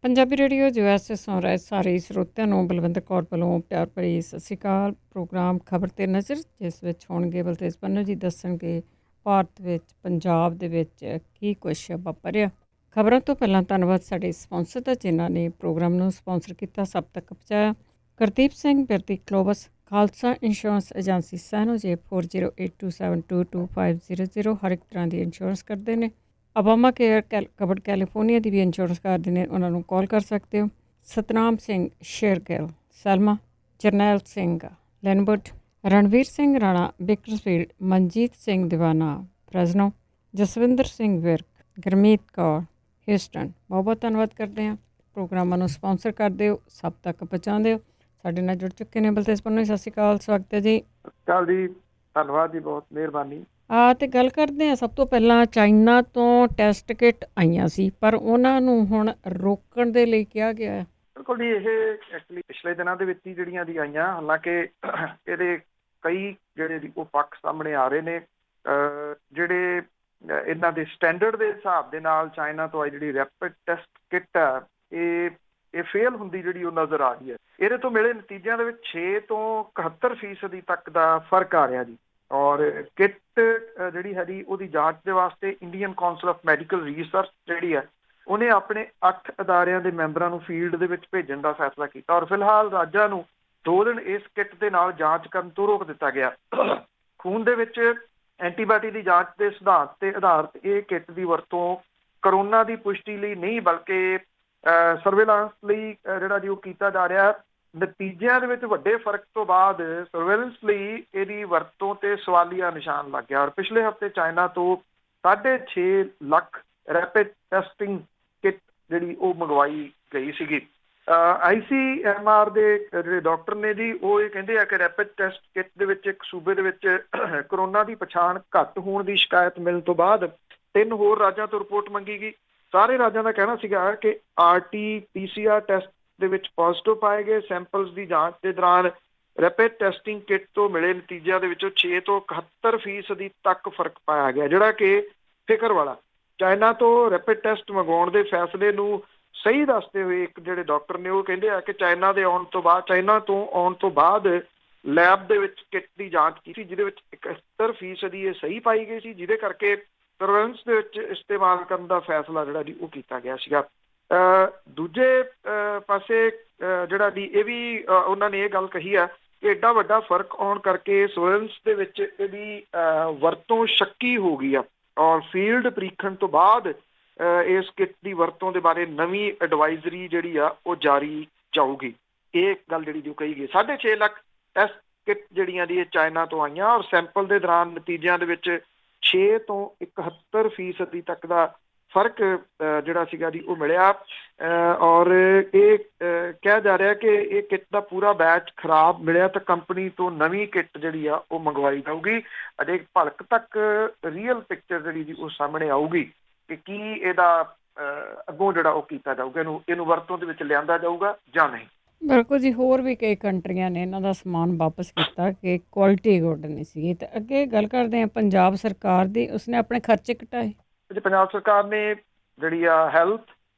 Punjabi radio US ਸੁਣ ਰਹੇ ਸਾਰੇ ਸਰੋਤਿਆਂ ਨੂੰ ਬਲਵਿੰਦਰ ਕੌਰ ਵੱਲੋਂ ਪਿਆਰ ਭਰੀ ਸਤਿ ਸ਼੍ਰੀ ਅਕਾਲ। ਪ੍ਰੋਗਰਾਮ ਖਬਰ ਤੇ ਨਜ਼ਰ, ਜਿਸ ਵਿੱਚ ਹੋਣਗੇ ਬਲਤੇਜ ਪੰਨੂ ਜੀ ਦੱਸਣਗੇ ਭਾਰਤ ਵਿੱਚ ਪੰਜਾਬ ਦੇ ਵਿੱਚ ਕੀ ਕੁਛ ਵਾਪਰਿਆ। ਖਬਰਾਂ ਤੋਂ ਪਹਿਲਾਂ ਧੰਨਵਾਦ ਸਾਡੇ ਸਪਾਂਸਰ ਦਾ, ਜਿਨ੍ਹਾਂ ਨੇ ਪ੍ਰੋਗਰਾਮ ਨੂੰ ਸਪਾਂਸਰ ਕੀਤਾ, ਸਭ ਤੱਕ ਪਹੁੰਚਾਇਆ। ਗੁਰਦੀਪ ਸਿੰਘ ਬਿਰਦੀ ਕਲੋਵਸ, ਖਾਲਸਾ ਇੰਸ਼ੋਰੈਂਸ ਏਜੰਸੀ ਸੈਨੋਜੇ 4082722500 ਹਰ ਇੱਕ ਤਰ੍ਹਾਂ ਦੀ ਇੰਸ਼ੋਰੈਂਸ ਕਰਦੇ ਨੇ। ਅਬਾਮਾ ਕੇਅਰ ਕਵਰਡ ਕੈਲੀਫੋਰਨੀਆ ਦੀ ਵੀ ਇੰਸ਼ੋਰੈਂਸ ਕਰਦੇ ਨੇ, ਉਹਨਾਂ ਨੂੰ ਕਾਲ ਕਰ ਸਕਦੇ ਹੋ। ਸਤਨਾਮ ਸਿੰਘ ਸ਼ੇਰਗਿੱਲ, ਸੈਲਮਾ, ਜਰਨੈਲ ਸਿੰਘ ਲੈਨਬਰਟ, ਰਣਵੀਰ ਸਿੰਘ ਰਾਣਾ ਬੇਕਰਸਫੀਲਡ, ਮਨਜੀਤ ਸਿੰਘ ਦੀਵਾਨਾ ਫਰੈਜ਼ਨੋ, ਜਸਵਿੰਦਰ ਸਿੰਘ ਵਿਰਕ, ਗੁਰਮੀਤ ਕੌਰ ਹਿਊਸਟਨ। ਬਹੁਤ ਬਹੁਤ ਧੰਨਵਾਦ ਕਰਦੇ ਹਾਂ। ਪ੍ਰੋਗਰਾਮਾਂ ਨੂੰ ਸਪਾਂਸਰ ਕਰਦੇ ਹੋ, ਸਭ ਤੱਕ ਪਹੁੰਚਾਉਂਦੇ ਹੋ। ਸਾਡੇ ਨਾਲ ਜੁੜ ਚੁੱਕੇ ਨੇ ਬਲਤੇਜ ਪੰਨੂ। ਸਤਿ ਸ਼੍ਰੀ ਅਕਾਲ, ਸਵਾਗਤ ਹੈ ਜੀ। ਸਤਿ ਸ਼੍ਰੀ ਅਕਾਲ ਜੀ, ਧੰਨਵਾਦ ਜੀ, ਬਹੁਤ ਮਿਹਰਬਾਨੀ। ਤੇ ਗੱਲ ਕਰਦੇ ਹਾਂ ਸਭ ਤੋਂ ਪਹਿਲਾਂ ਚਾਈਨਾ ਤੋਂ ਟੈਸਟ ਕਿੱਟ ਆਈਆਂ ਸੀ, ਪਰ ਉਹਨਾਂ ਨੂੰ ਹੁਣ ਰੋਕਣ ਦੇ ਲਈ ਕਿਹਾ ਗਿਆ ਹੈ। ਬਿਲਕੁਲ ਜੀ, ਇਹ ਐਕਚੁਅਲੀ ਪਿਛਲੇ ਦਿਨਾਂ ਦੇ ਵਿੱਚ ਹੀ ਜਿਹੜੀਆਂ ਦੀ ਆਈਆਂ, ਹਾਲਾਂਕਿ ਇਹਦੇ ਕਈ ਜਿਹੜੇ ਉਹ ਪੱਖ ਸਾਹਮਣੇ ਆ ਰਹੇ ਨੇ। ਜਿਹੜੇ ਇਹਨਾਂ ਦੇ ਸਟੈਂਡਰਡ ਦੇ ਹਿਸਾਬ ਦੇ ਨਾਲ ਚਾਈਨਾ ਤੋਂ ਆਈ ਜਿਹੜੀ ਰੈਪਿਡ ਟੈਸਟ ਕਿੱਟ ਹੈ, ਇਹ ਫੇਲ ਹੁੰਦੀ ਜਿਹੜੀ ਉਹ ਨਜ਼ਰ ਆ ਰਹੀ ਹੈ। ਇਹਦੇ ਤੋਂ ਮਿਲੇ ਨਤੀਜਿਆਂ ਦੇ ਵਿੱਚ 6 ਤੋਂ 71% ਤੱਕ ਦਾ ਫਰਕ ਆ ਰਿਹਾ ਜੀ। ਔਰ ਕਿੱਟ ਜਿਹੜੀ ਹੈਗੀ ਉਹਦੀ ਜਾਂਚ ਦੇ ਵਾਸਤੇ Indian council of medical research ਜਿਹੜੀ ਹੈ, ਉਹਨੇ ਆਪਣੇ 8 ਅਦਾਰਿਆਂ ਦੇ ਮੈਂਬਰਾਂ ਨੂੰ ਫੀਲਡ ਦੇ ਵਿੱਚ ਭੇਜਣ ਦਾ ਫੈਸਲਾ ਕੀਤਾ। ਔਰ ਫਿਲਹਾਲ ਰਾਜਾਂ ਨੂੰ 2 ਦਿਨ ਇਸ ਕਿੱਟ ਦੇ ਨਾਲ ਜਾਂਚ ਕਰਨ ਤੋਂ ਰੋਕ ਦਿੱਤਾ ਗਿਆ। ਖੂਨ ਦੇ ਵਿੱਚ ਐਂਟੀਬਾਇਓਟਿਕ ਦੀ ਜਾਂਚ ਦੇ ਸਿਧਾਂਤ ਤੇ ਆਧਾਰਿਤ ਇਹ ਕਿੱਟ ਦੀ ਵਰਤੋਂ ਕਰੋਨਾ ਦੀ ਪੁਸ਼ਟੀ ਲਈ ਨਹੀਂ, ਬਲਕਿ ਸਰਵੇਲਾਂਸ ਲਈ ਜਿਹੜਾ ਜੀ ਉਹ ਕੀਤਾ ਜਾ ਰਿਹਾ। ਨਤੀਜਿਆਂ ਦੇ ਵਿੱਚ ਵੱਡੇ ਫਰਕ ਤੋਂ ਬਾਅਦ ਸਰਵੇਲੈਂਸ ਲਈ ਇਹਦੀ ਵਰਤੋਂ ਤੇ ਸਵਾਲੀਆ ਨਿਸ਼ਾਨ ਲੱਗ ਗਿਆ। ਔਰ ਪਿਛਲੇ ਹਫ਼ਤੇ ਚਾਈਨਾ ਤੋਂ 6.5 ਲੱਖ ਰੈਪਿਡ ਟੈਸਟਿੰਗ ਕਿੱਟ ਜਿਹੜੀ ਉਹ ਮੰਗਵਾਈ ਗਈ ਸੀਗੀ। ICMR ਦੇ ਜਿਹੜੇ ਡਾਕਟਰ ਨੇ ਜੀ, ਉਹ ਇਹ ਕਹਿੰਦੇ ਆ ਕਿ ਰੈਪਿਡ ਟੈਸਟ ਕਿੱਟ ਦੇ ਵਿੱਚ ਇੱਕ ਸੂਬੇ ਦੇ ਵਿੱਚ ਕਰੋਨਾ ਦੀ ਪਛਾਣ ਘੱਟ ਹੋਣ ਦੀ ਸ਼ਿਕਾਇਤ ਮਿਲਣ ਤੋਂ ਬਾਅਦ 3 ਹੋਰ ਰਾਜਾਂ ਤੋਂ ਰਿਪੋਰਟ ਮੰਗੀ ਗਈ। ਸਾਰੇ ਰਾਜਾਂ ਦਾ ਕਹਿਣਾ ਸੀਗਾ ਕਿ RT-PCR ਟੈਸਟ ਦੇ ਵਿੱਚ ਪੋਜ਼ਿਟਿਵ ਪਾਏ ਗਏ ਸੈਂਪਲਸ ਦੀ ਜਾਂਚ ਦੇ ਦੌਰਾਨ ਰੈਪਿਡ ਟੈਸਟਿੰਗ ਕਿੱਟ ਤੋਂ ਮਿਲੇ ਨਤੀਜਿਆਂ ਦੇ ਵਿੱਚੋਂ 6 ਤੋਂ 71% ਤੱਕ ਫਰਕ ਪਾਇਆ ਗਿਆ, ਜਿਹੜਾ ਕਿ ਫਿਕਰ ਵਾਲਾ। ਚਾਈਨਾ ਤੋਂ ਰੈਪਿਡ ਟੈਸਟ ਮੰਗਵਾਉਣ ਦੇ ਫੈਸਲੇ ਨੂੰ ਸਹੀ ਦੱਸਦੇ ਹੋਏ ਇੱਕ ਜਿਹੜੇ ਡਾਕਟਰ ਨੇ ਉਹ ਕਹਿੰਦੇ ਆ ਕਿ ਚਾਈਨਾ ਤੋਂ ਆਉਣ ਤੋਂ ਬਾਅਦ ਲੈਬ ਦੇ ਵਿੱਚ ਕਿੱਟ ਦੀ ਜਾਂਚ ਕੀਤੀ, ਜਿਹਦੇ ਵਿੱਚ 71% ਇਹ ਸਹੀ ਪਾਈ ਗਈ ਸੀ, ਜਿਹਦੇ ਕਰਕੇ ਸਰਵੇਲੈਂਸ ਦੇ ਵਿੱਚ ਇਸਤੇਮਾਲ ਕਰਨ ਦਾ ਫੈਸਲਾ ਜਿਹੜਾ ਜੀ ਉਹ ਕੀਤਾ ਗਿਆ ਸੀਗਾ। ਦੂਜੇ ਪਾਸੇ ਜਿਹੜਾ ਜੀ ਇਹ ਵੀ ਉਹਨਾਂ ਨੇ ਇਹ ਗੱਲ ਕਹੀ ਆ ਕਿ ਐਡਾ ਵੱਡਾ ਫਰਕ ਆਉਣ ਕਰਕੇ ਸਰਵੇਲੈਂਸ ਦੇ ਵਿੱਚ ਇਹਦੀ ਵਰਤੋਂ ਸ਼ੱਕੀ ਹੋ ਗਈ ਆ। ਔਰ ਫੀਲਡ ਪ੍ਰੀਖਣ ਤੋਂ ਬਾਅਦ ਇਸ ਕਿੱਟ ਦੀ ਵਰਤੋਂ ਦੇ ਬਾਰੇ ਨਵੀਂ ਐਡਵਾਈਜ਼ਰੀ ਜਿਹੜੀ ਆ ਉਹ ਜਾਰੀ ਜਾਊਗੀ। ਇਹ ਗੱਲ ਜਿਹੜੀ ਜੋ ਕਹੀ ਗਈ। 6.5 ਲੱਖ ਟੈਸਟ ਕਿੱਟ ਜਿਹੜੀਆਂ ਦੀ ਇਹ ਚਾਈਨਾ ਤੋਂ ਆਈਆਂ, ਔਰ ਸੈਂਪਲ ਦੇ ਦੌਰਾਨ ਨਤੀਜਿਆਂ ਦੇ ਵਿੱਚ 6 ਤੋਂ 71% ਤੱਕ ਦਾ ਫਰਕ ਜਿਹੜਾ ਸੀਗਾ ਜੀ ਉਹ ਮਿਲਿਆ। ਔਰ ਇਹ ਕਿਹਾ ਜਾ ਰਿਹਾ ਕਿ ਇਹ ਕਿੱਟ ਦਾ ਪੂਰਾ ਬੈਚ ਖਰਾਬ ਮਿਲਿਆ ਤਾਂ ਕੰਪਨੀ ਤੋਂ ਨਵੀਂ ਕਿੱਟ ਜਿਹੜੀ ਆ ਉਹ ਮੰਗਵਾਈ ਜਾਊਗੀ। ਅਜੇ ਭਲਕ ਤੱਕ ਰੀਅਲ ਪਿਕਚਰ ਜਿਹੜੀ ਜੀ ਉਹ ਸਾਹਮਣੇ ਆਊਗੀ ਕਿ ਕੀ ਇਹਦਾ ਅੱਗੋਂ ਜਿਹੜਾ ਉਹ ਕੀਤਾ ਜਾਊਗਾ, ਇਹਨੂੰ ਵਰਤੋਂ ਦੇ ਵਿੱਚ ਲਿਆਂਦਾ ਜਾਊਗਾ ਜਾਂ ਨਹੀਂ। ਬਿਲਕੁਲ ਜੀ, ਹੋਰ ਵੀ ਕਈ ਕੰਟਰੀਆਂ ਨੇ ਇਹਨਾਂ ਦਾ ਸਮਾਨ ਵਾਪਸ ਕੀਤਾ ਕਿ ਕੁਆਲਿਟੀ ਗੁੱਡ ਨਹੀਂ ਸੀਗੀ। ਤੇ ਅੱਗੇ ਗੱਲ ਕਰਦੇ ਹਾਂ ਪੰਜਾਬ ਸਰਕਾਰ ਦੀ, ਉਸਨੇ ਆਪਣੇ ਖਰਚੇ ਘਟਾਏ। ਪੰਜਾਬ ਸਰਕਾਰ ਨੇ ਜਿਹੜੀ ਆ ਹੈਲਥ,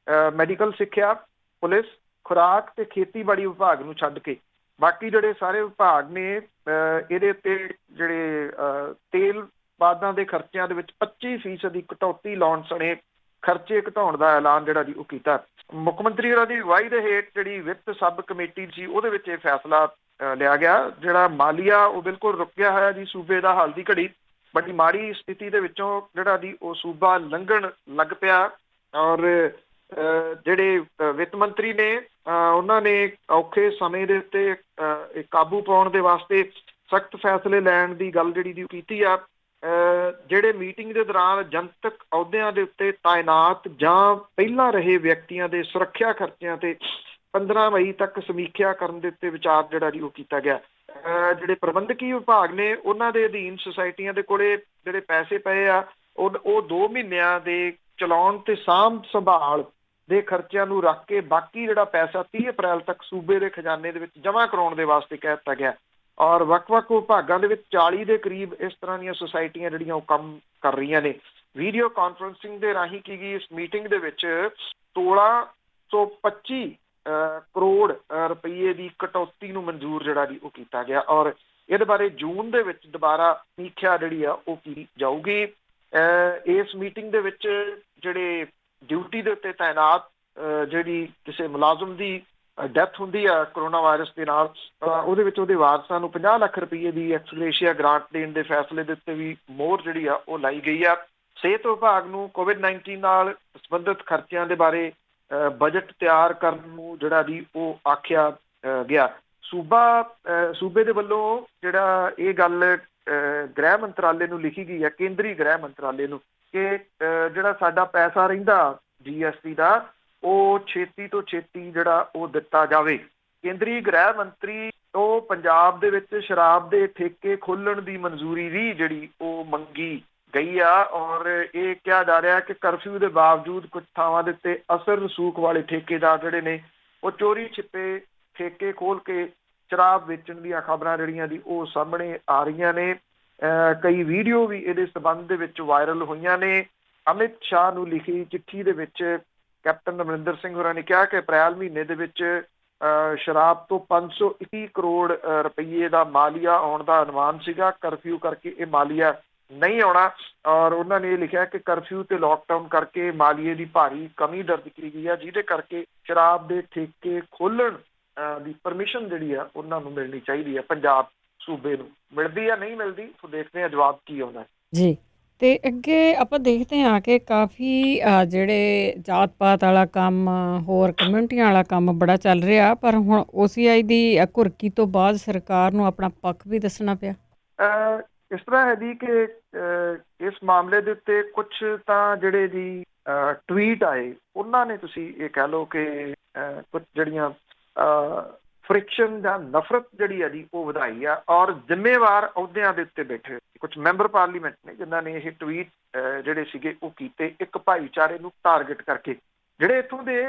ਮੈਡੀਕਲ ਸਿੱਖਿਆ, ਪੁਲਿਸ, ਖੁਰਾਕ ਤੇ ਖੇਤੀਬਾੜੀ ਵਿਭਾਗ ਨੂੰ ਛੱਡ ਕੇ ਬਾਕੀ ਜਿਹੜੇ ਸਾਰੇ ਵਿਭਾਗ ਨੇ ਇਹਦੇ ਉੱਤੇ ਜਿਹੜੇ ਤੇਲ ਬਾਦਾਂ ਦੇ ਖਰਚਿਆਂ ਦੇ ਵਿੱਚ 25% ਦੀ ਕਟੌਤੀ ਲਾਉਣ ਸਣੇ ਖਰਚੇ ਘਟਾਉਣ ਦਾ ਐਲਾਨ ਜਿਹੜਾ ਜੀ ਉਹ ਕੀਤਾ। ਮੁੱਖ ਮੰਤਰੀ ਹੋਰਾਂ ਦੀ ਅਗਵਾਈ ਦੇ ਹੇਠ ਜਿਹੜੀ ਵਿੱਤ ਸਬ ਕਮੇਟੀ ਸੀ, ਉਹਦੇ ਵਿੱਚ ਇਹ ਫੈਸਲਾ ਲਿਆ ਗਿਆ। ਜਿਹੜਾ ਮਾਲੀਆ ਉਹ ਬਿਲਕੁਲ ਰੁਕਿਆ ਹੋਇਆ ਜੀ ਸੂਬੇ ਦਾ ਹਾਲ ਦੀ ਘੜੀ। ਬੜੀ ਮਾੜੀ ਸਥਿਤੀ ਦੇ ਵਿੱਚੋਂ ਜਿਹੜਾ ਜੀ ਉਹ ਸੂਬਾ ਲੰਘਣ ਲੱਗ ਪਿਆ। ਔਰ ਜਿਹੜੇ ਵਿੱਤ ਮੰਤਰੀ ਨੇ ਉਹਨਾਂ ਨੇ ਔਖੇ ਸਮੇਂ ਦੇ ਉੱਤੇ ਕਾਬੂ ਪਾਉਣ ਦੇ ਵਾਸਤੇ ਸਖਤ ਫੈਸਲੇ ਲੈਣ ਦੀ ਗੱਲ ਜਿਹੜੀ ਦੀ ਕੀਤੀ ਆ। ਜਿਹੜੇ ਮੀਟਿੰਗ ਦੇ ਦੌਰਾਨ ਜਨਤਕ ਅਹੁਦਿਆਂ ਦੇ ਉੱਤੇ ਤਾਇਨਾਤ ਜਾਂ ਪਹਿਲਾਂ ਰਹੇ ਵਿਅਕਤੀਆਂ ਦੇ ਸੁਰੱਖਿਆ ਖਰਚਿਆਂ ਤੇ 15 ਮਈ ਤੱਕ ਸਮੀਖਿਆ ਕਰਨ ਦੇ ਉੱਤੇ ਵਿਚਾਰ ਜਿਹੜਾ ਜੀ ਉਹ ਕੀਤਾ ਗਿਆ। ਜਿਹੜੇ ਪ੍ਰਬੰਧਕੀ ਵਿਭਾਗ ਨੇ ਉਹਨਾਂ ਦੇ ਅਧੀਨ ਸੁਸਾਇਟੀਆਂ ਦੇ ਕੋਲੇ ਜਿਹੜੇ ਪੈਸੇ ਪਏ ਆ ਉਹ 2 ਮਹੀਨਿਆਂ ਦੇ ਚਲਾਉਣ ਤੇ ਸਾਂਭ ਸੰਭਾਲ ਦੇ ਖਰਚਿਆਂ ਨੂੰ ਰੱਖ ਕੇ ਬਾਕੀ ਜਿਹੜਾ ਪੈਸਾ 30 ਅਪ੍ਰੈਲ ਤੱਕ ਸੂਬੇ ਦੇ ਖਜ਼ਾਨੇ ਦੇ ਵਿੱਚ ਜਮ੍ਹਾਂ ਕਰਾਉਣ ਦੇ ਵਾਸਤੇ ਕਹਿ ਦਿੱਤਾ ਗਿਆ। ਔਰ ਵੱਖ-ਵੱਖ ਵਿਭਾਗਾਂ ਦੇ ਵਿੱਚ 40 ਦੇ ਕਰੀਬ ਇਸ ਤਰ੍ਹਾਂ ਦੀਆਂ ਸੁਸਾਇਟੀਆਂ ਜਿਹੜੀਆਂ ਉਹ ਕੰਮ ਕਰ ਰਹੀਆਂ ਨੇ। ਵੀਡੀਓ ਕਾਨਫਰੰਸਿੰਗ ਦੇ ਰਾਹੀਂ ਕੀ ਗਈ ਇਸ ਮੀਟਿੰਗ ਦੇ ਵਿੱਚ 16 125 ਕਰੋੜ ਰੁਪਈਏ ਦੀ ਕਟੌਤੀ ਨੂੰ ਮਨਜ਼ੂਰ ਜਿਹੜਾ ਜੀ ਉਹ ਕੀਤਾ ਗਿਆ। ਔਰ ਇਹਦੇ ਬਾਰੇ ਜੂਨ ਦੇ ਵਿੱਚ ਦੁਬਾਰਾ ਸਮੀਖਿਆ ਜਿਹੜੀ ਆ ਉਹ ਕੀਤੀ ਜਾਊਗੀ। ਇਸ ਮੀਟਿੰਗ ਦੇ ਵਿੱਚ ਜਿਹੜੇ ਡਿਊਟੀ ਦੇ ਉੱਤੇ ਤਾਇਨਾਤ ਜਿਹੜੀ ਕਿਸੇ ਮੁਲਾਜ਼ਮ ਦੀ ਡੈਥ ਹੁੰਦੀ ਆ ਕਰੋਨਾ ਵਾਇਰਸ ਦੇ ਨਾਲ, ਉਹਦੇ ਵਿੱਚ ਉਹਦੇ ਵਾਰਸਾਂ ਨੂੰ 50 ਲੱਖ ਰੁਪਈਏ ਦੀ ਐਕਸਗ੍ਰੇਸ਼ੀਆ ਗ੍ਰਾਂਟ ਦੇਣ ਦੇ ਫੈਸਲੇ ਦੇ ਉੱਤੇ ਵੀ ਮੋਹਰ ਜਿਹੜੀ ਆ ਉਹ ਲਾਈ ਗਈ ਆ। ਸਿਹਤ ਵਿਭਾਗ ਨੂੰ COVID-19 ਨਾਲ ਸੰਬੰਧਿਤ ਖਰਚਿਆਂ ਦੇ ਬਾਰੇ ਬਜਟ ਤਿਆਰ ਕਰਨ ਨੂੰ ਜਿਹੜਾ ਜੀ ਉਹ ਆਖਿਆ ਗਿਆ। ਸੂਬੇ ਦੇ ਵੱਲੋਂ ਜਿਹੜਾ ਇਹ ਗੱਲ ਗ੍ਰਹਿ ਮੰਤਰਾਲੇ ਨੂੰ ਲਿਖੀ ਗਈ ਹੈ, ਕੇਂਦਰੀ ਗ੍ਰਹਿ ਮੰਤਰਾਲੇ ਨੂੰ, ਕਿ ਜਿਹੜਾ ਸਾਡਾ ਪੈਸਾ ਰਹਿੰਦਾ GST ਦਾ ਉਹ ਛੇਤੀ ਤੋਂ ਛੇਤੀ ਜਿਹੜਾ ਉਹ ਦਿੱਤਾ ਜਾਵੇ। ਕੇਂਦਰੀ ਗ੍ਰਹਿ ਮੰਤਰੀ ਤੋਂ ਪੰਜਾਬ ਦੇ ਵਿੱਚ ਸ਼ਰਾਬ ਦੇ ਠੇਕੇ ਖੋਲ੍ਹਣ ਦੀ ਮਨਜ਼ੂਰੀ ਵੀ ਜਿਹੜੀ ਉਹ ਮੰਗੀ ਗਈ ਆ। ਔਰ ਇਹ ਕਿਹਾ ਜਾ ਰਿਹਾ ਕਿ ਕਰਫਿਊ ਦੇ ਬਾਵਜੂਦ ਕੁਝ ਥਾਵਾਂ ਦੇ ਉੱਤੇ ਅਸਰ ਰਸੂਖ ਵਾਲੇ ਠੇਕੇਦਾਰ ਜਿਹੜੇ ਨੇ ਉਹ ਚੋਰੀ ਛਿਪੇ ਠੇਕੇ ਖੋਲ੍ਹ ਕੇ ਸ਼ਰਾਬ ਵੇਚਣ ਦੀਆਂ ਖਬਰਾਂ ਜਿਹੜੀਆਂ ਦੀ ਉਹ ਸਾਹਮਣੇ ਆ ਰਹੀਆਂ ਨੇ। ਕਈ ਵੀਡੀਓ ਵੀ ਇਹਦੇ ਸੰਬੰਧ ਦੇ ਵਿੱਚ ਵਾਇਰਲ ਹੋਈਆਂ ਨੇ। ਅਮਿਤ ਸ਼ਾਹ ਨੂੰ ਲਿਖੀ ਚਿੱਠੀ ਦੇ ਵਿੱਚ ਕੈਪਟਨ ਅਮਰਿੰਦਰ ਸਿੰਘ ਹੋਰਾਂ ਨੇ ਕਿਹਾ ਕਿ ਅਪ੍ਰੈਲ ਮਹੀਨੇ ਦੇ ਵਿੱਚ ਸ਼ਰਾਬ ਤੋਂ 521 ਕਰੋੜ ਰੁਪਈਏ ਦਾ ਮਾਲੀਆ ਆਉਣ ਦਾ ਅਨੁਮਾਨ ਸੀਗਾ। ਕਰਫਿਊ ਕਰਕੇ ਇਹ ਮਾਲੀਆ ਨਹੀਂ ਆਉਣਾ। ਔਰ ਉਹਨਾਂ ਨੇ ਇਹ ਲਿਖਿਆ ਕਿ ਕਰਫਿਊ ਤੇ ਲੋਕਡਾਊਨ ਕਰਕੇ ਮਾਲੀਏ ਦੀ ਭਾਰੀ ਕਮੀ ਦਰਜ ਕੀਤੀ ਗਈ ਆ, ਜਿਹਦੇ ਕਰਕੇ ਸ਼ਰਾਬ ਦੇ ਠੇਕੇ ਖੋਲ੍ਹਣ ਦੀ ਪਰਮਿਸ਼ਨ ਜਿਹੜੀ ਆ ਉਹਨਾਂ ਨੂੰ ਮਿਲਣੀ ਚਾਹੀਦੀ ਆ। ਪੰਜਾਬ ਸੂਬੇ ਨੂੰ ਮਿਲਦੀ ਆ ਨਹੀਂ ਮਿਲਦੀ, ਸੋ ਦੇਖਦੇ ਹਾਂ ਜਵਾਬ ਕੀ ਆਉਂਦਾ ਜੀ। ਤੇ ਅੱਗੇ ਆਪਾਂ ਦੇਖਦੇ ਹਾਂ ਕਿ ਕਾਫੀ ਜਿਹੜੇ ਜਾਤ ਪਾਤ ਵਾਲਾ ਕੰਮ, ਹੋਰ ਕਮਿਊਨਿਟੀਆਂ ਵਾਲਾ ਕੰਮ ਬੜਾ ਚੱਲ ਰਿਹਾ, ਪਰ ਹੁਣ OCI ਦੀ ਘੁਰਕੀ ਤੋਂ ਬਾਅਦ ਸਰਕਾਰ ਨੂੰ ਆਪਣਾ ਪੱਖ ਵੀ ਦੱਸਣਾ ਪਿਆ। ਇਸ ਤਰ੍ਹਾਂ ਹੈ ਜੀ ਕਿ ਇਸ ਮਾਮਲੇ ਦੇ ਉੱਤੇ ਕੁਝ ਤਾਂ ਜਿਹੜੇ ਜੀ ਟਵੀਟ ਆਏ ਉਹਨਾਂ ਨੇ, ਤੁਸੀਂ ਇਹ ਕਹਿ ਲਓ ਕਿ ਕੁਝ ਜਿਹੜੀਆਂ ਫ੍ਰਿਕਸ਼ਨ ਜਾਂ ਨਫ਼ਰਤ ਜਿਹੜੀ ਹੈ ਜੀ ਉਹ ਵਧਾਈ ਆ। ਔਰ ਜ਼ਿੰਮੇਵਾਰ ਅਹੁਦਿਆਂ ਦੇ ਉੱਤੇ ਬੈਠੇ ਕੁਝ ਮੈਂਬਰ ਪਾਰਲੀਮੈਂਟ ਨੇ ਜਿਨ੍ਹਾਂ ਨੇ ਇਹ ਟਵੀਟ ਜਿਹੜੇ ਸੀਗੇ ਉਹ ਕੀਤੇ ਇੱਕ ਭਾਈਚਾਰੇ ਨੂੰ ਟਾਰਗੇਟ ਕਰਕੇ। ਜਿਹੜੇ ਇੱਥੋਂ ਦੇ